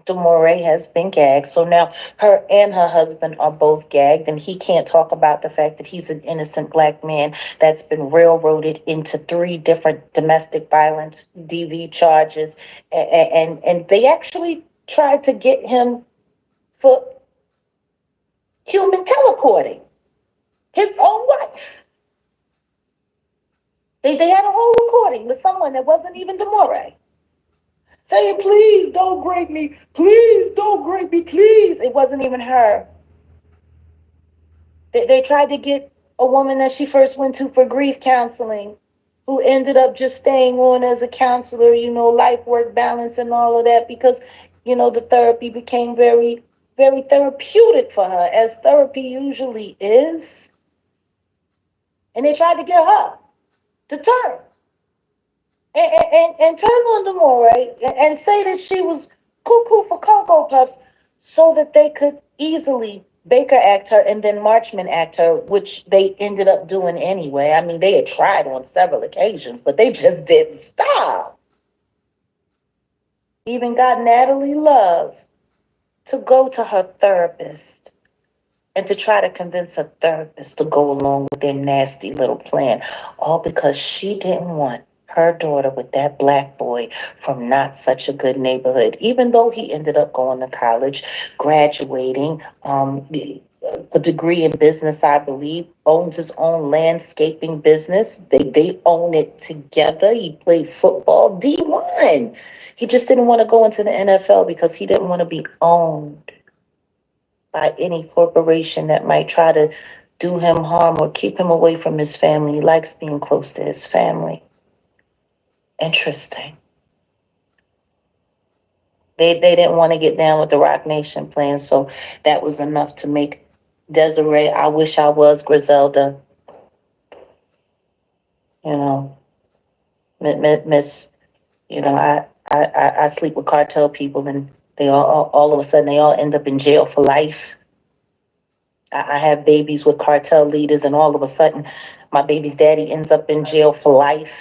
Demore has been gagged. So now her and her husband are both gagged, and he can't talk about the fact that he's an innocent black man that's been railroaded into 3 different domestic violence DV charges, and they actually tried to get him for human teleporting his own wife. They had a whole recording with someone that wasn't even Demore saying, please don't grade me, please don't grade me, please. It wasn't even her. They tried to get a woman that she first went to for grief counseling, who ended up just staying on as a counselor, life work balance and all of that, because, the therapy became very, very therapeutic for her, as therapy usually is. And they tried to get her to turn and turn on Demore and say that she was cuckoo for Cocoa Puffs so that they could easily Baker Act her and then Marchman Act her, which they ended up doing anyway. I mean, they had tried on several occasions, but they just didn't stop. Even got Natalie Love to go to her therapist and to try to convince a therapist to go along with their nasty little plan, all because she didn't want her daughter with that black boy from not such a good neighborhood, even though he ended up going to college, graduating, a degree in business, I believe, owns his own landscaping business. They own it together. He played football, D1. He just didn't want to go into the NFL because he didn't want to be owned by any corporation that might try to do him harm or keep him away from his family. He likes being close to his family. Interesting. They didn't want to get down with the Rock Nation plan, so that was enough to make Desiree, I wish I was Griselda, you know, Miss, I sleep with cartel people and they all of a sudden they all end up in jail for life. I have babies with cartel leaders, and all of a sudden, my baby's daddy ends up in jail for life.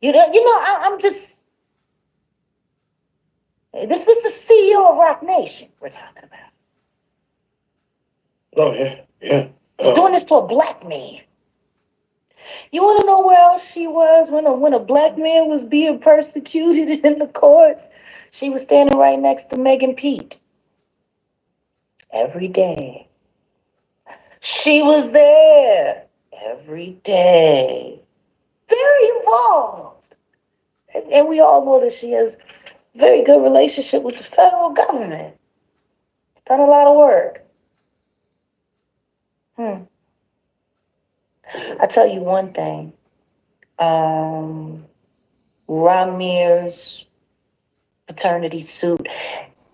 I'm just this is the CEO of Rock Nation we're talking about. Oh yeah, yeah. She's doing this to a black man. You want to know where else she was when a black man was being persecuted in the courts? She was standing right next to Megan Pete every day. She was there every day, very involved. And we all know that she has a very good relationship with the federal government. She's done a lot of work. I tell you one thing. Ramir's paternity suit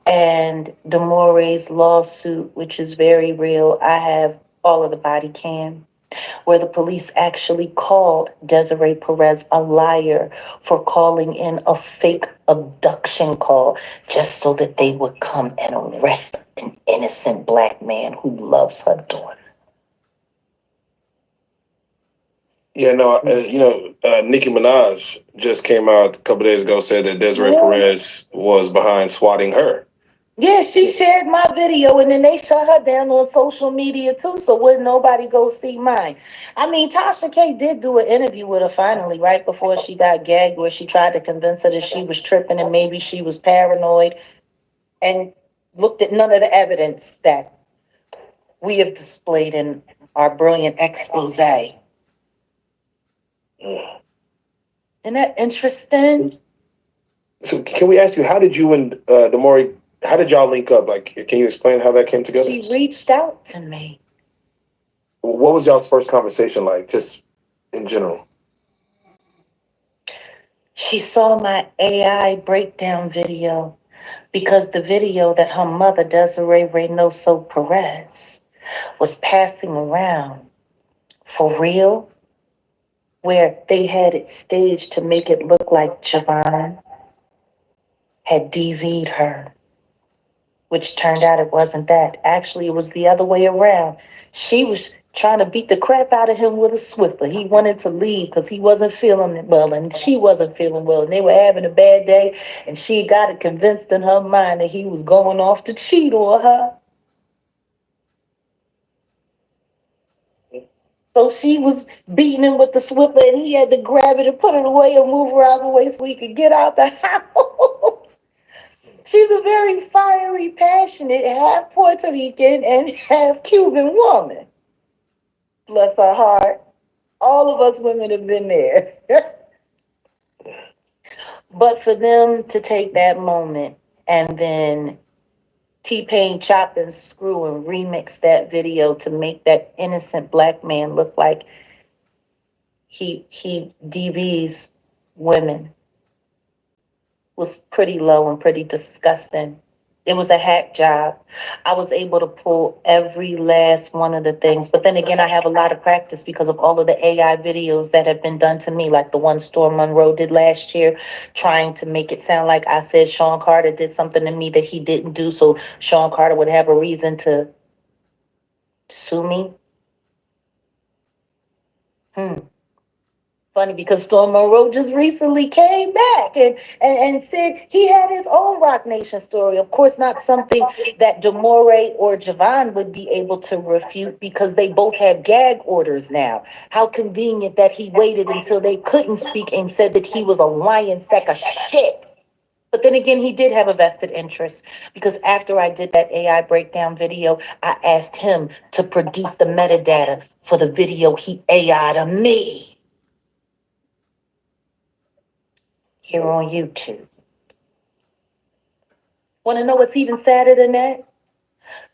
and Demore's lawsuit, which is very real. I have all of the body cam where the police actually called Desiree Perez a liar for calling in a fake abduction call just so that they would come and arrest an innocent black man who loves her daughter. Yeah, no, Nicki Minaj just came out a couple days ago, said that Desiree Perez was behind swatting her. Yeah, she shared my video and then they shut her down on social media too, so wouldn't nobody go see mine. I mean, Tasha K did do an interview with her finally, right before she got gagged, where she tried to convince her that she was tripping and maybe she was paranoid, and looked at none of the evidence that we have displayed in our brilliant expose. Isn't that interesting? So can we ask you, how did you and Demore, how did y'all link up? Like, can you explain how that came together? She reached out to me. What was y'all's first conversation like, just in general? She saw my AI breakdown video because the video that her mother, Desiree Reynoso Perez, was passing around for real, where they had it staged to make it look like Javon had DV'd her, which turned out it wasn't that. Actually, it was the other way around. She was trying to beat the crap out of him with a Swiffer. He wanted to leave because he wasn't feeling well and she wasn't feeling well. And they were having a bad day. And she got it convinced in her mind that he was going off to cheat on her. So she was beating him with the Swiffer and he had to grab it and put it away and move her out of the way so he could get out the house. She's a very fiery, passionate, half Puerto Rican and half Cuban woman. Bless her heart. All of us women have been there. But for them to take that moment and then T-Pain chop and screw and remix that video to make that innocent black man look like he DVs women was pretty low and pretty disgusting. It was a hack job. I was able to pull every last one of the things. But then again, I have a lot of practice because of all of the AI videos that have been done to me, like the one Storm Monroe did last year, trying to make it sound like I said Sean Carter did something to me that he didn't do, so Sean Carter would have a reason to sue me. For Funny because Storm Monroe just recently came back and said he had his own Rock Nation story. Of course, not something that Demore or Javon would be able to refute because they both have gag orders now. How convenient that he waited until they couldn't speak and said that he was a lying sack of shit. But then again, he did have a vested interest because after I did that AI breakdown video, I asked him to produce the metadata for the video he AI'd of me here on YouTube. Want to know what's even sadder than that?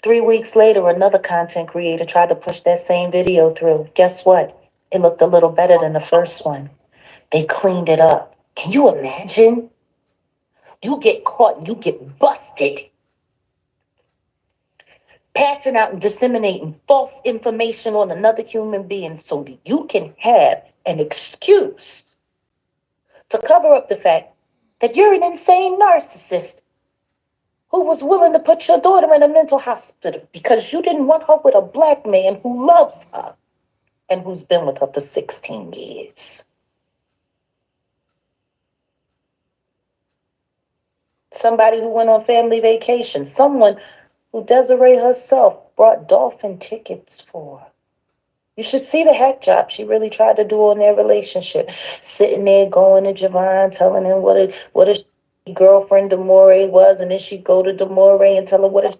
3 weeks later, another content creator tried to push that same video through. Guess what? It looked a little better than the first one. They cleaned it up. Can you imagine? You get caught, you get busted passing out and disseminating false information on another human being so that you can have an excuse to cover up the fact that you're an insane narcissist who was willing to put your daughter in a mental hospital because you didn't want her with a black man who loves her and who's been with her for 16 years. Somebody who went on family vacation, someone who Desiree herself brought dolphin tickets for. You should see the hack job she really tried to do on their relationship. Sitting there going to Javon, telling him what a girlfriend Demore was, and then she'd go to Demore and tell her what a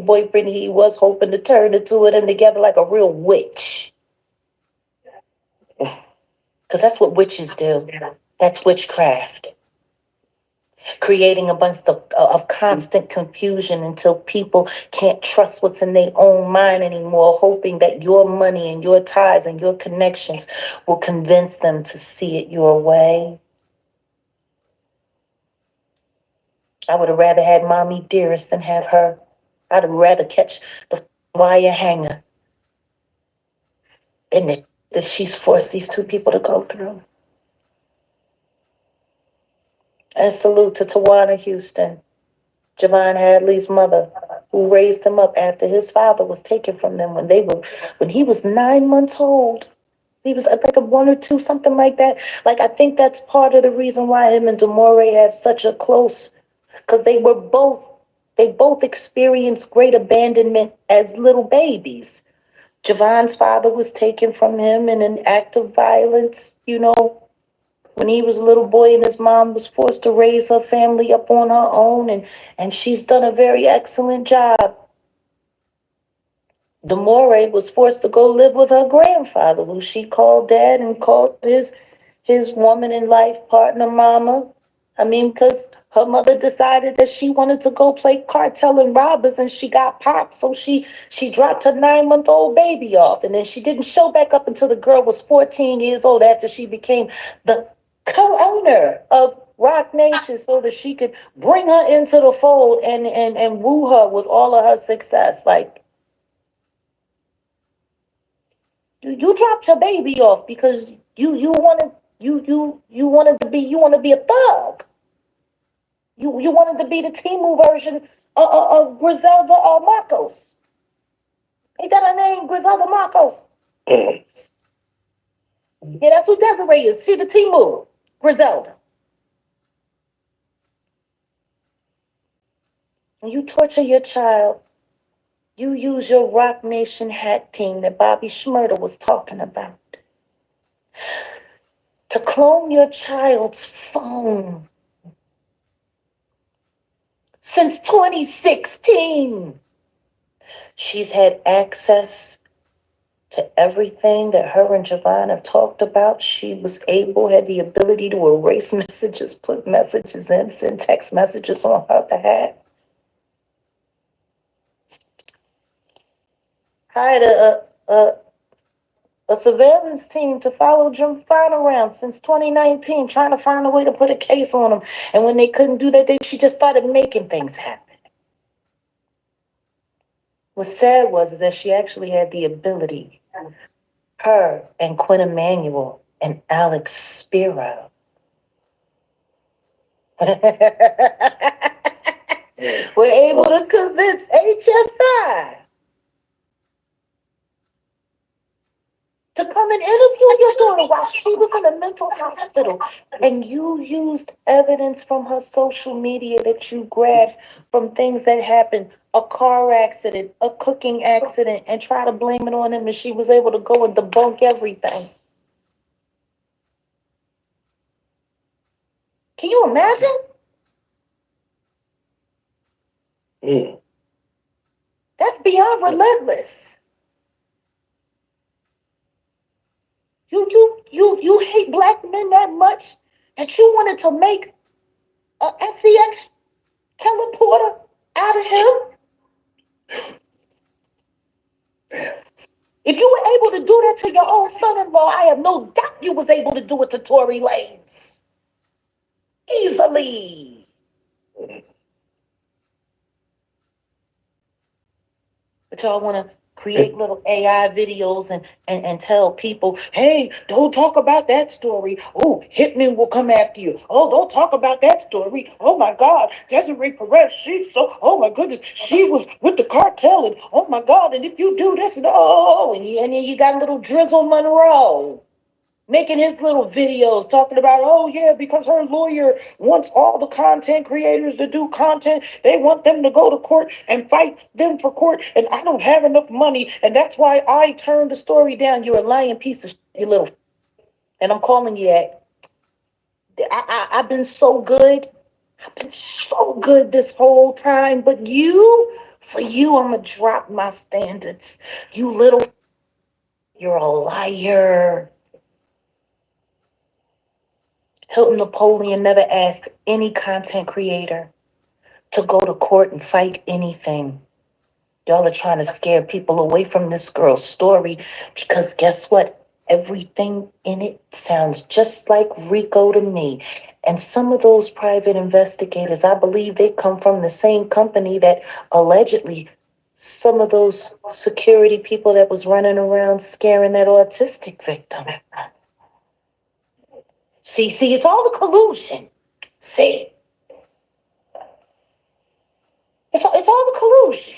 boyfriend he was, hoping to turn the two of them together like a real witch. Because that's what witches do. That's witchcraft. Creating a bunch of constant confusion until people can't trust what's in their own mind anymore, hoping that your money and your ties and your connections will convince them to see it your way. I would have rather had Mommy Dearest than have her. I'd have rather catch the wire hanger than that she's forced these two people to go through. And salute to Tawana Houston, Javon Hadley's mother, who raised him up after his father was taken from them when he was 9 months old. He was like a 1 or 2, something like that. Like, I think that's part of the reason why him and Demore have such a close, because they both experienced great abandonment as little babies. Javon's father was taken from him in an act of violence, when he was a little boy, and his mom was forced to raise her family up on her own, and she's done a very excellent job. Demore was forced to go live with her grandfather, who she called dad and called his woman in life partner mama. Because her mother decided that she wanted to go play cartel and robbers, and she got popped, so she dropped her 9-month-old baby off, and then she didn't show back up until the girl was 14 years old after she became the co-owner of Rock Nation so that she could bring her into the fold and woo her with all of her success. Like, you dropped your baby off because you wanted to be a thug. You wanted to be the Timu version of Griselda Marcos. Ain't that her name, Griselda Marcos? Yeah, that's who Desiree is. She the Timu, Griselda. When you torture your child, you use your Rock Nation hack team that Bobby Shmurda was talking about to clone your child's phone. Since 2016, she's had access to everything that her and Javon have talked about. She had the ability to erase messages, put messages in, send text messages on her behalf. Hired a surveillance team to follow Jim Fine around since 2019, trying to find a way to put a case on him. And when they couldn't do that, she just started making things happen. What's sad is that she actually had the ability, her and Quinn Emanuel and Alex Spiro, were able to convince HSI to come and interview your daughter while she was in a mental hospital. And you used evidence from her social media that you grabbed from things that happened, a car accident, a cooking accident, and try to blame it on him. And she was able to go and debunk everything. Can you imagine? Mm. That's beyond relentless. You hate black men that much that you wanted to make a SEX teleporter out of him? If you were able to do that to your own son-in-law, I have no doubt you was able to do it to Tory Lanez. Easily. But y'all want to create little AI videos and tell people, hey, don't talk about that story. Oh, hitmen will come after you. Oh, don't talk about that story. Oh my God, Desiree Perez, she's so, oh my goodness, she was with the cartel and oh my God, and if you do this, no, and then you got little Drizzle Monroe making his little videos talking about, oh yeah, because her lawyer wants all the content creators to do content. They want them to go to court and fight them for court, and I don't have enough money, and that's why I turned the story down. You're a lying piece of shit, you little. And I'm calling you that. I've been so good. I've been so good this whole time, but for you, I'm gonna drop my standards. You little, you're a liar. Hilton Napoleon never asked any content creator to go to court and fight anything. Y'all are trying to scare people away from this girl's story because guess what? Everything in it sounds just like Rico to me. And some of those private investigators, I believe they come from the same company that allegedly some of those security people that was running around scaring that autistic victim. See, it's all the collusion. See, it's all the collusion.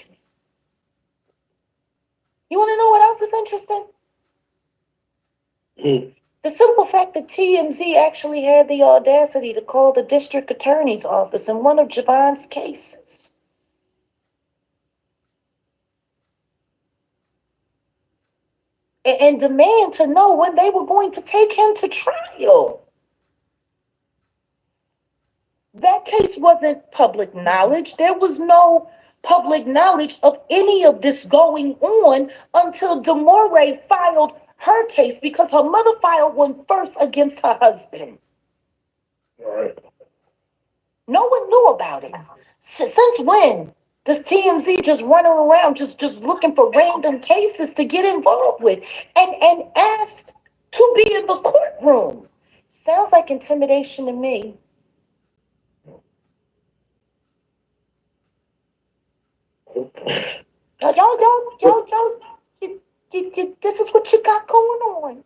You want to know what else is interesting? Mm. The simple fact that TMZ actually had the audacity to call the district attorney's office in one of Javon's cases. And demand to know when they were going to take him to trial. That case wasn't public knowledge. There was no public knowledge of any of this going on until Demore filed her case because her mother filed one first against her husband. All right. No one knew about it. Since when does TMZ just running around just looking for random cases to get involved with and asked to be in the courtroom? Sounds like intimidation to me. This is what you got going on.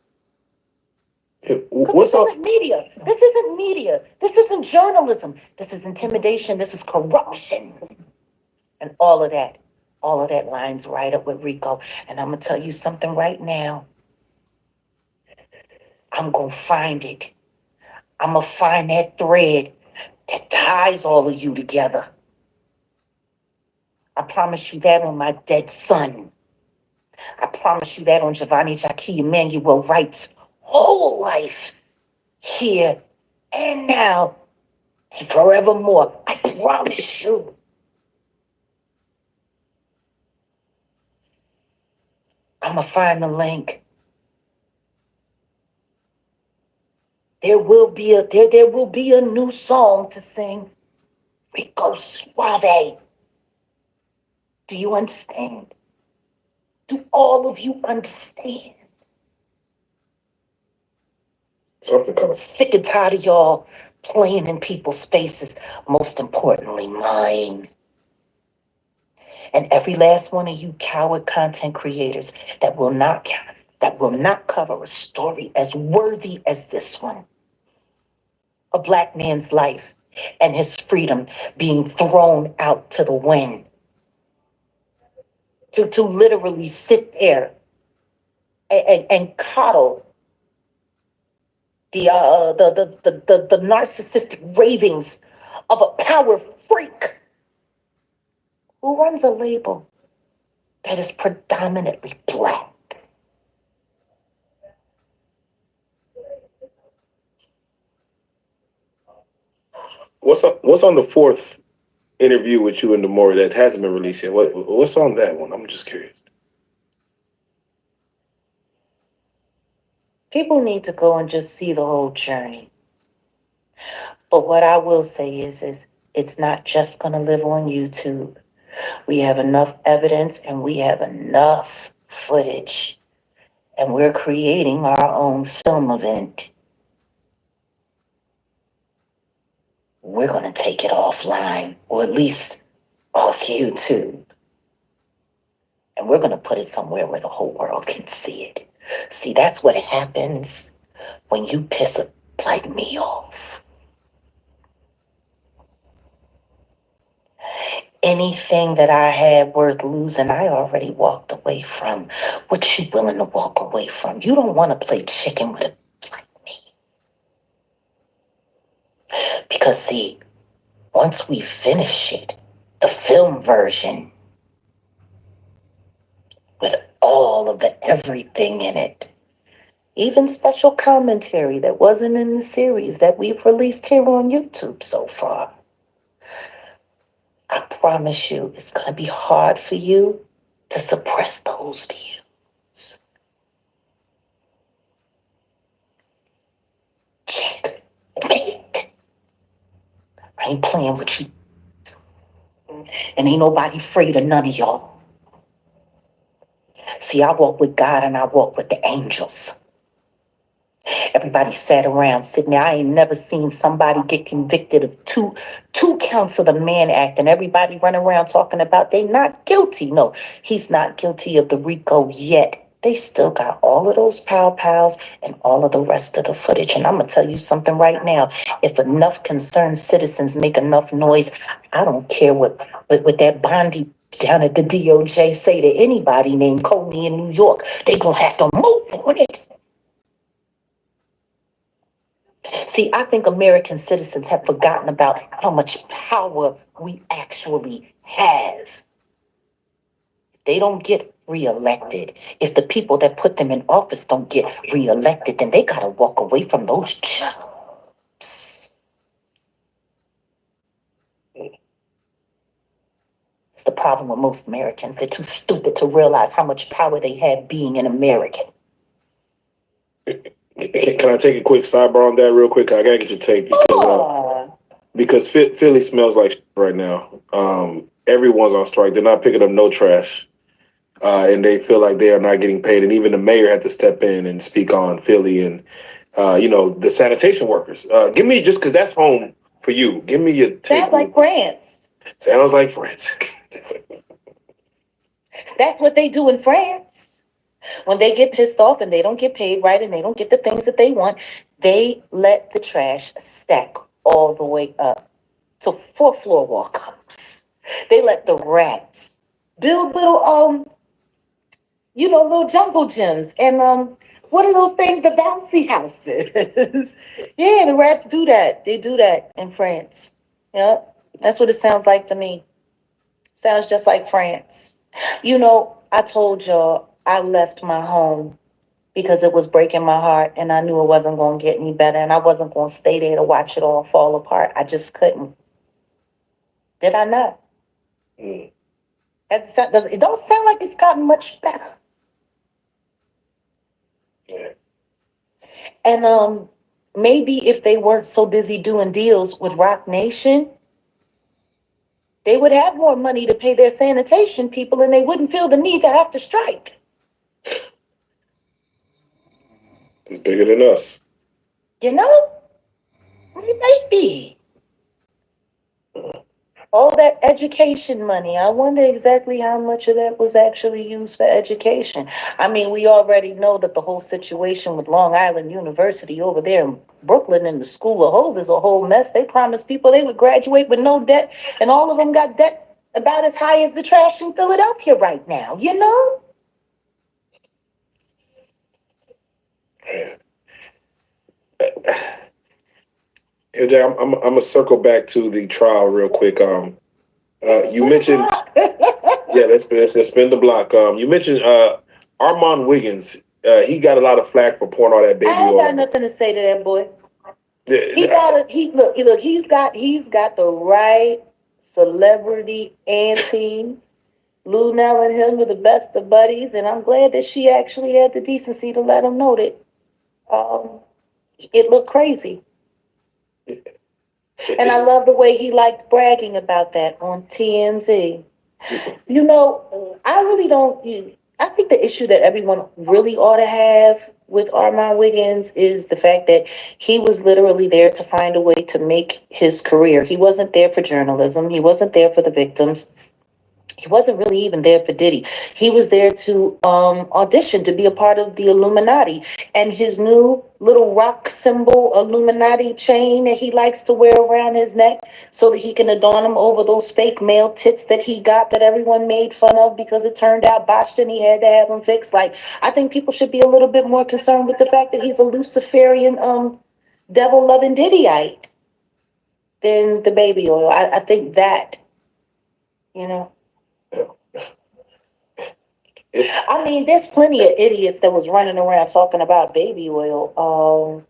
Because What's up? media. This isn't media. This isn't journalism. This is intimidation. This is corruption. And all of that lines right up with Rico. And I'm going to tell you something right now. I'm going to find it. I'm going to find that thread that ties all of you together. I promise you that on my dead son. I promise you that on Giovanni Jackie Emmanuel Wright's whole life, here and now and forevermore. I promise you. I'm going to find the link. There will be a new song to sing. Rico Suave. Do you understand? Do all of you understand? Something coming. Sick and tired of y'all playing in people's faces. Most importantly, mine. And every last one of you coward content creators that will not cover a story as worthy as this one. A black man's life and his freedom being thrown out to the wind. To literally sit there and coddle the narcissistic ravings of a power freak who runs a label that is predominantly black. What's on the fourth interview with you and Demore that hasn't been released yet? What's on that one? I'm just curious. People need to go and just see the whole journey. But what I will say is it's not just going to live on YouTube. We have enough evidence and we have enough footage, and we're creating our own film event. We're going to take it offline, or at least off YouTube. And we're going to put it somewhere where the whole world can see it. See, that's what happens when you piss a like me off. Anything that I had worth losing, I already walked away from. What you willing to walk away from? You don't want to play chicken with a like me. Because see, once we finish it, the film version, with all of the everything in it, even special commentary that wasn't in the series that we've released here on YouTube so far, I promise you it's going to be hard for you to suppress those views. Checkmate. I ain't playing with you. And ain't nobody afraid of none of y'all. See, I walk with God and I walk with the angels. Everybody sat around sitting there. I ain't never seen somebody get convicted of two counts of the Mann Act, and everybody run around talking about they not guilty. No, he's not guilty of the RICO yet. They still got all of those pals and all of the rest of the footage. And I'm gonna tell you something right now. If enough concerned citizens make enough noise, I don't care what that Bondi down at the DOJ say to anybody named Coney in New York. They gonna have to move on it. See, I think American citizens have forgotten about how much power we actually have. If they don't get reelected, if the people that put them in office don't get reelected, then they got to walk away from those jobs. It's the problem with most Americans. They're too stupid to realize how much power they have being an American. Can I take a quick sidebar on that real quick? I gotta get your take because Philly smells like shit right now. Everyone's on strike. They're not picking up no trash, and they feel like they are not getting paid. And even the mayor had to step in and speak on Philly and the sanitation workers. Give me, just because that's home for you. Give me your take. Sounds like France. Sounds like France. That's what they do in France. When they get pissed off and they don't get paid right and they don't get the things that they want, they let the trash stack all the way up to 4th-floor walk-ups. They let the rats build little little jungle gyms and what are those things? The bouncy houses. Yeah, the rats do that. They do that in France. Yep, that's what it sounds like to me. Sounds just like France. I told y'all I left my home because it was breaking my heart and I knew it wasn't going to get any better and I wasn't going to stay there to watch it all fall apart. I just couldn't. Did I not? Mm. It don't sound like it's gotten much better. Yeah. And maybe if they weren't so busy doing deals with Rock Nation, they would have more money to pay their sanitation people and they wouldn't feel the need to have to strike. It's bigger than us. It might be. All that education money, I wonder exactly how much of that was actually used for education. I mean, we already know that the whole situation with Long Island University over there in Brooklyn and the School of Hove is a whole mess. They promised people they would graduate with no debt, and all of them got debt about as high as the trash in Philadelphia right now, Hey, Jay, I'm gonna circle back to the trial real quick. You mentioned, yeah, let's spin the block. You mentioned Armand Wiggins. He got a lot of flack for pouring all that baby I ain't got oil. nothing to say to that boy. He Yeah, got it. Look. He's got the right celebrity auntie. Lou Nell and him were the best of buddies, and I'm glad that she actually had the decency to let him know that um, it looked crazy. And I love the way he liked bragging about that on TMZ. I really don't. I think the issue that everyone really ought to have with Armand Wiggins is the fact that he was literally there to find a way to make his career. He wasn't there for journalism. He wasn't there for the victims. He wasn't really even there for Diddy. He was there to audition to be a part of the Illuminati. And his new little rock symbol Illuminati chain that he likes to wear around his neck so that he can adorn him over those fake male tits that he got that everyone made fun of because it turned out botched and he had to have them fixed. Like, I think people should be a little bit more concerned with the fact that he's a Luciferian devil loving Diddyite than the baby oil. I think that, you know. I mean, there's plenty of idiots that was running around talking about baby oil.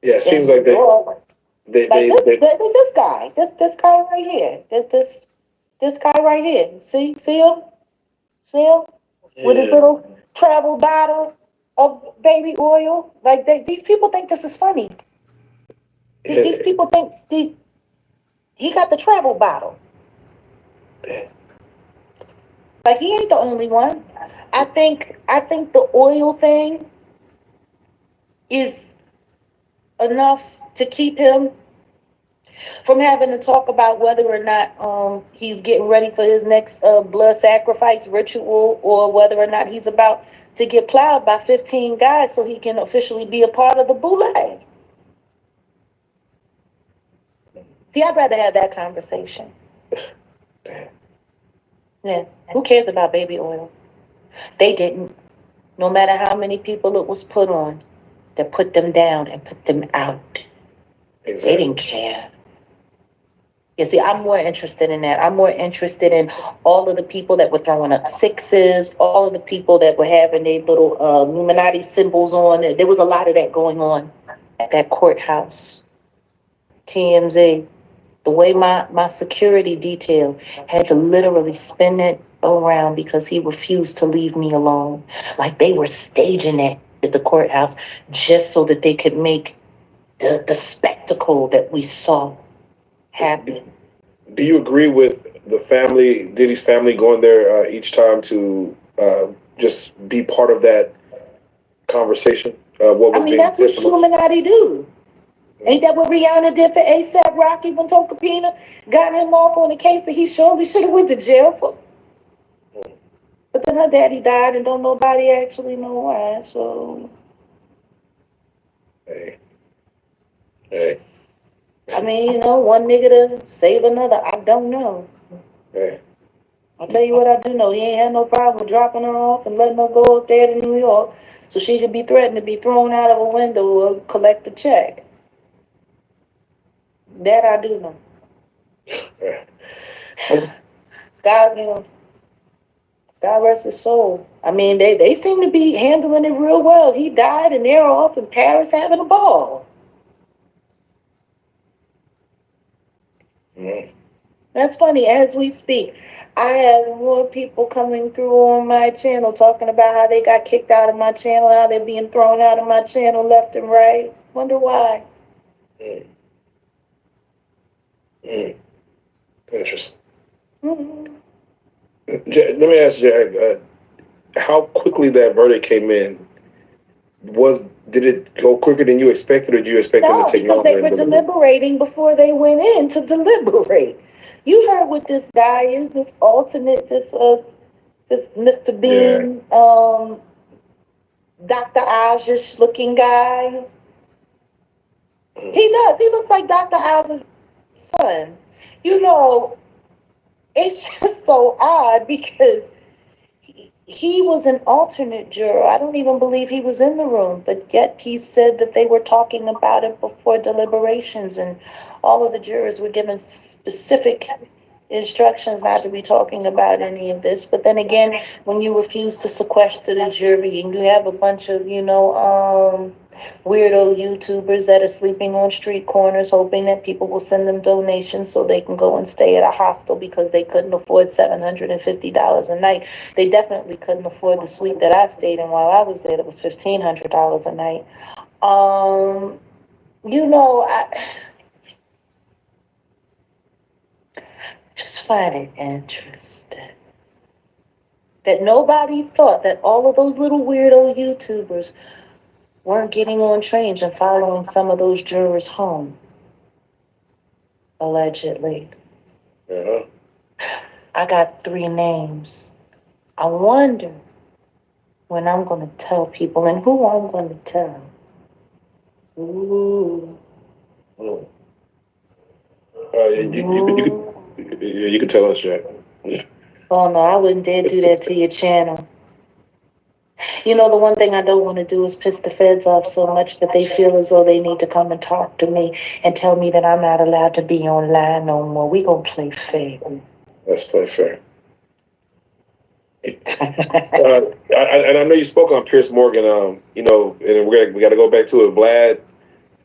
yeah. It In seems New like York, they, like they, they this guy right here, this guy right here. See him with his yeah, little travel bottle of baby oil. Like these people think this is funny. These yeah, people think he got the travel bottle. Like he ain't the only one. I think the oil thing is enough to keep him from having to talk about whether or not he's getting ready for his next blood sacrifice ritual or whether or not he's about to get plowed by 15 guys so he can officially be a part of the boule. See, I'd rather have that conversation. Yeah. Who cares about baby oil? They didn't. No matter how many people it was put on, that put them down and put them out. They exactly. didn't care. You see, I'm more interested in that. I'm more interested in all of the people that were throwing up sixes, all of the people that were having their little Illuminati symbols on. There was a lot of that going on at that courthouse. TMZ, the way my security detail had to literally spin it around because he refused to leave me alone. Like they were staging it at the courthouse just so that they could make the spectacle that we saw happen. Do you agree with the family, Diddy's family, going there each time to just be part of that conversation? What I was mean, being that's what testimony? Illuminati do. Ain't that what Rihanna did for ASAP Rocky when Tokapina got him off on a case that he surely should have went to jail for? But then her daddy died and don't nobody actually know why. So, Hey, hey, I mean, one nigga to save another. I don't know. hey. I'll tell you what I do know. He ain't had no problem dropping her off and letting her go up there to New York so she could be threatened to be thrown out of a window or collect a check. That I do know. God, God rest his soul. I mean, they seem to be handling it real well. He died and they're off in Paris having a ball. Mm. That's funny. As we speak, I have more people coming through on my channel talking about how they got kicked out of my channel, how they're being thrown out of my channel left and right. Wonder why. Mm. Mm. Interesting. Mm-hmm. Let me ask you, how quickly that verdict came in. Did it go quicker than you expected, or did you expect them to No, take because they longer were in delivery? deliberating before they went in to deliberate. You heard what this guy is, this alternate, this Mr. Yeah. Bean, Dr. Ozish looking guy. Mm. He does. He looks like Dr. Oz's son. You know, it's just so odd because he was an alternate juror. I don't even believe he was in the room, but yet he said that they were talking about it before deliberations, and all of the jurors were given specific instructions not to be talking about any of this. But then again, when you refuse to sequester the jury and you have a bunch of, weirdo YouTubers that are sleeping on street corners, hoping that people will send them donations so they can go and stay at a hostel because they couldn't afford $750 a night. They definitely couldn't afford the suite that I stayed in while I was there. That was $1,500 a night. Um, I just find it interesting that nobody thought that all of those little weirdo YouTubers weren't getting on trains and following some of those jurors home, allegedly. Uh-huh. I got 3 names. I wonder when I'm going to tell people and who I'm going to tell. Ooh. Mm. You can tell us, Jack. Oh no, I wouldn't dare do that to your channel. The one thing I don't want to do is piss the feds off so much that they feel as though they need to come and talk to me and tell me that I'm not allowed to be online no more. We gonna play fair. Let's play fair. And I know you spoke on Pierce Morgan. And we got to go back to it. Vlad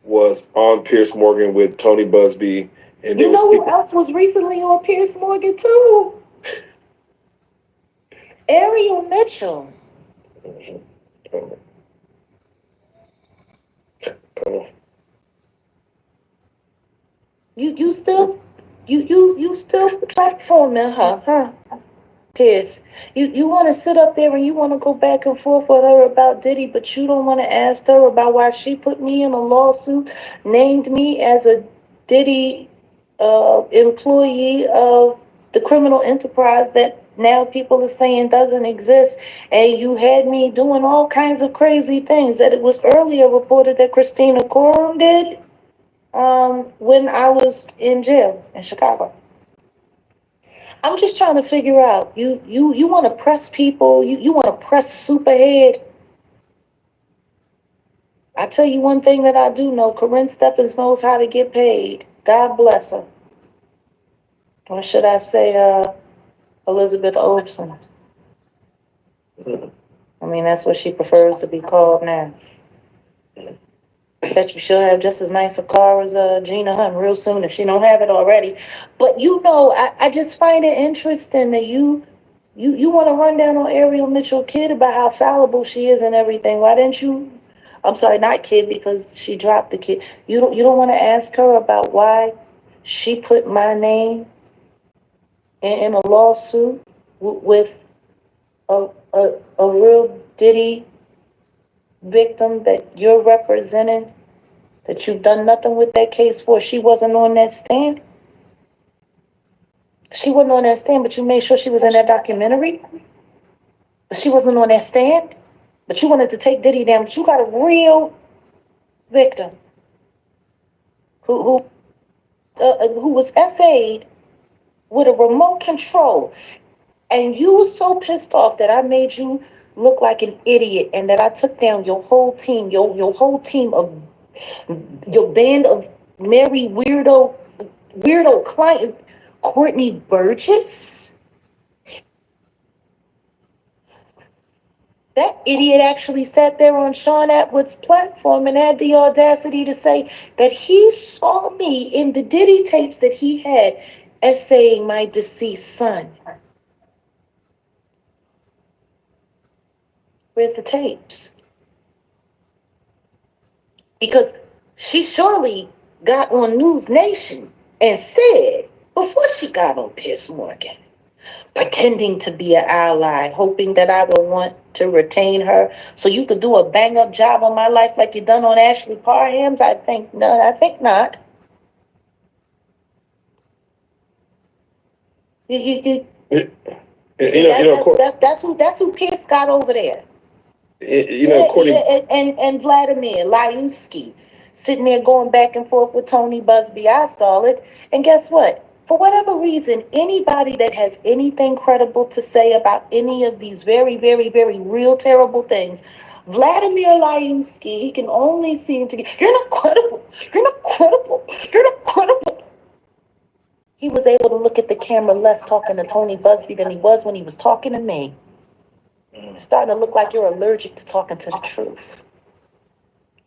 was on Pierce Morgan with Tony Busby, and you know who else was recently on Pierce Morgan too? Ariel Mitchell. You still you still platforming her, huh? Pierce, you want to sit up there and you want to go back and forth with her about Diddy, but you don't want to ask her about why she put me in a lawsuit, named me as a Diddy employee of the criminal enterprise that now people are saying doesn't exist, and you had me doing all kinds of crazy things that it was earlier reported that Christina Coram did when I was in jail in Chicago. I'm just trying to figure out. You want to press people. You want to press Superhead. I tell you one thing that I do know. Corinne Stephens knows how to get paid. God bless her. Or should I say, Elizabeth Olsen? I mean, that's what she prefers to be called now. I bet you she'll have just as nice a car as Gina Hunt real soon if she don't have it already. But I just find it interesting that you want to run down on Ariel Mitchell Kid about how fallible she is and everything. Why didn't you? I'm sorry, not Kid because she dropped the kid. You don't want to ask her about why she put my name in a lawsuit with a real Diddy victim that you're representing, that you've done nothing with that case for. She wasn't on that stand. She wasn't on that stand, but you made sure she was in that documentary. She wasn't on that stand, but you wanted to take Diddy down. But you got a real victim who was essayed with a remote control, and you were so pissed off that I made you look like an idiot, and that I took down your whole team, your whole team of your band of merry weirdo client, Courtney Burgess. That idiot actually sat there on Sean Atwood's platform and had the audacity to say that he saw me in the Diddy tapes that he had essaying my deceased son. Where's the tapes? Because she surely got on News Nation and said, before she got on Piers Morgan, pretending to be an ally, hoping that I would want to retain her so you could do a bang up job on my life like you done on Ashley Parham's. I think no, I think not. You that's who Pierce got over there. And Vladimir Lyuski sitting there going back and forth with Tony Busby. I saw it, and guess what? For whatever reason, anybody that has anything credible to say about any of these very, very, very real terrible things, Vladimir Lyuski, he can only seem to get, you're not credible, you're not credible, you're not credible. He was able to look at the camera less talking to Tony Busby than he was when he was talking to me. It's starting to look like you're allergic to talking to the truth,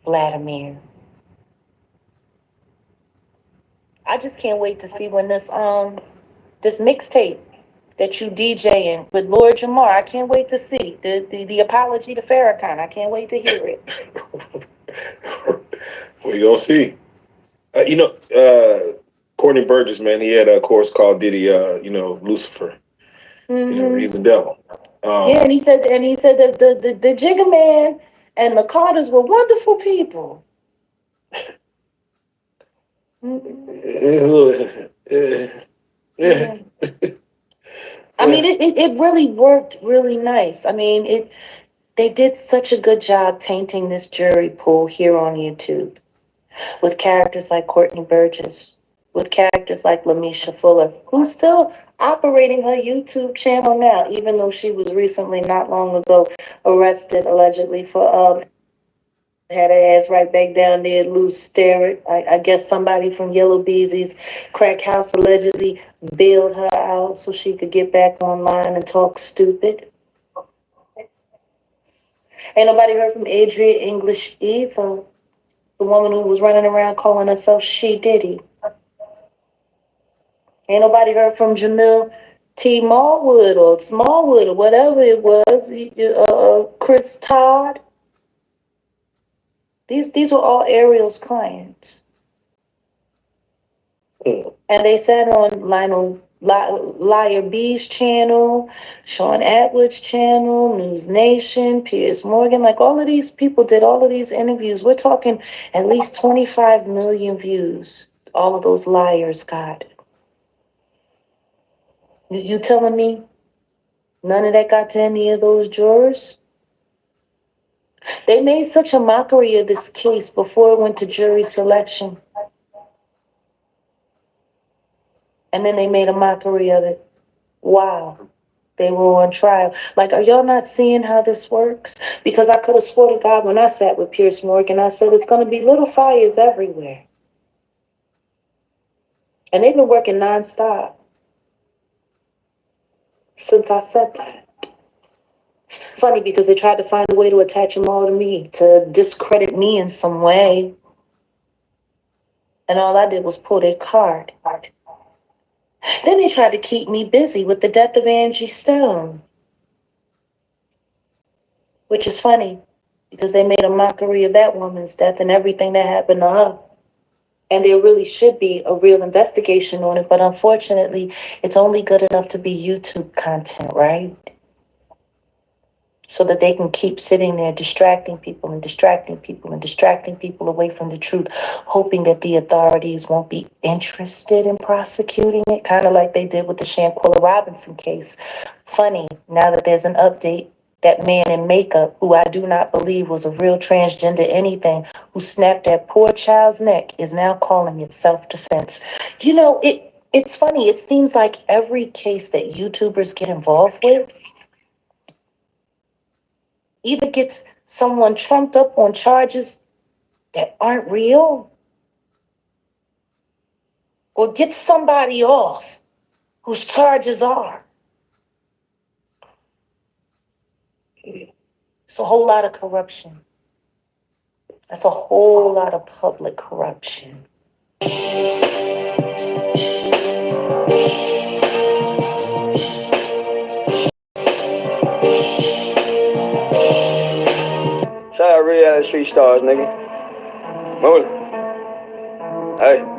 Vladimir. I just can't wait to see when this mixtape that you DJing with Lord Jamar, I can't wait to see the apology to Farrakhan. I can't wait to hear it. We gonna see. Courtney Burgess, man, he had a course called Diddy, Lucifer. Mm-hmm. He's the devil. Yeah, and he said that the Jigga Man and the Carters were wonderful people. Yeah. I mean, it really worked really nice. I mean, they did such a good job tainting this jury pool here on YouTube with characters like Courtney Burgess, with characters like Lamisha Fuller, who's still operating her YouTube channel now, even though she was recently, not long ago, arrested allegedly for had her ass right back down there, loose Sterrett. I guess somebody from Yellow Beezy's crack house allegedly bailed her out so she could get back online and talk stupid. Ain't nobody heard from Adria English either, the woman who was running around calling herself She Diddy. Ain't nobody heard from Jamil T. Smallwood or whatever it was, Chris Todd. These were all Ariel's clients. And they sat on Liar B's channel, Sean Atwood's channel, News Nation, Piers Morgan. Like all of these people did all of these interviews. We're talking at least 25 million views. All of those liars got. You telling me none of that got to any of those jurors? They made such a mockery of this case before it went to jury selection. And then they made a mockery of it. Wow. They were on trial. Like, are y'all not seeing how this works? Because I could have swore to God when I sat with Piers Morgan, I said, it's going to be little fires everywhere. And they've been working nonstop since I said that. Funny because they tried to find a way to attach them all to me, to discredit me in some way. And all I did was pull their card. Then they tried to keep me busy with the death of Angie Stone. Which is funny, because they made a mockery of that woman's death and everything that happened to her. And there really should be a real investigation on it, but unfortunately, it's only good enough to be YouTube content, right? So that they can keep sitting there distracting people and distracting people and distracting people away from the truth, hoping that the authorities won't be interested in prosecuting it, kind of like they did with the Shanquilla Robinson case. Funny, now that there's an update, that man in makeup, who I do not believe was a real transgender anything, who snapped that poor child's neck, is now calling it self-defense. You know, it's funny. It seems like every case that YouTubers get involved with either gets someone trumped up on charges that aren't real, or gets somebody off whose charges are. It's a whole lot of corruption. That's a whole lot of public corruption. Shout out real street stars, nigga. Move it. Hey.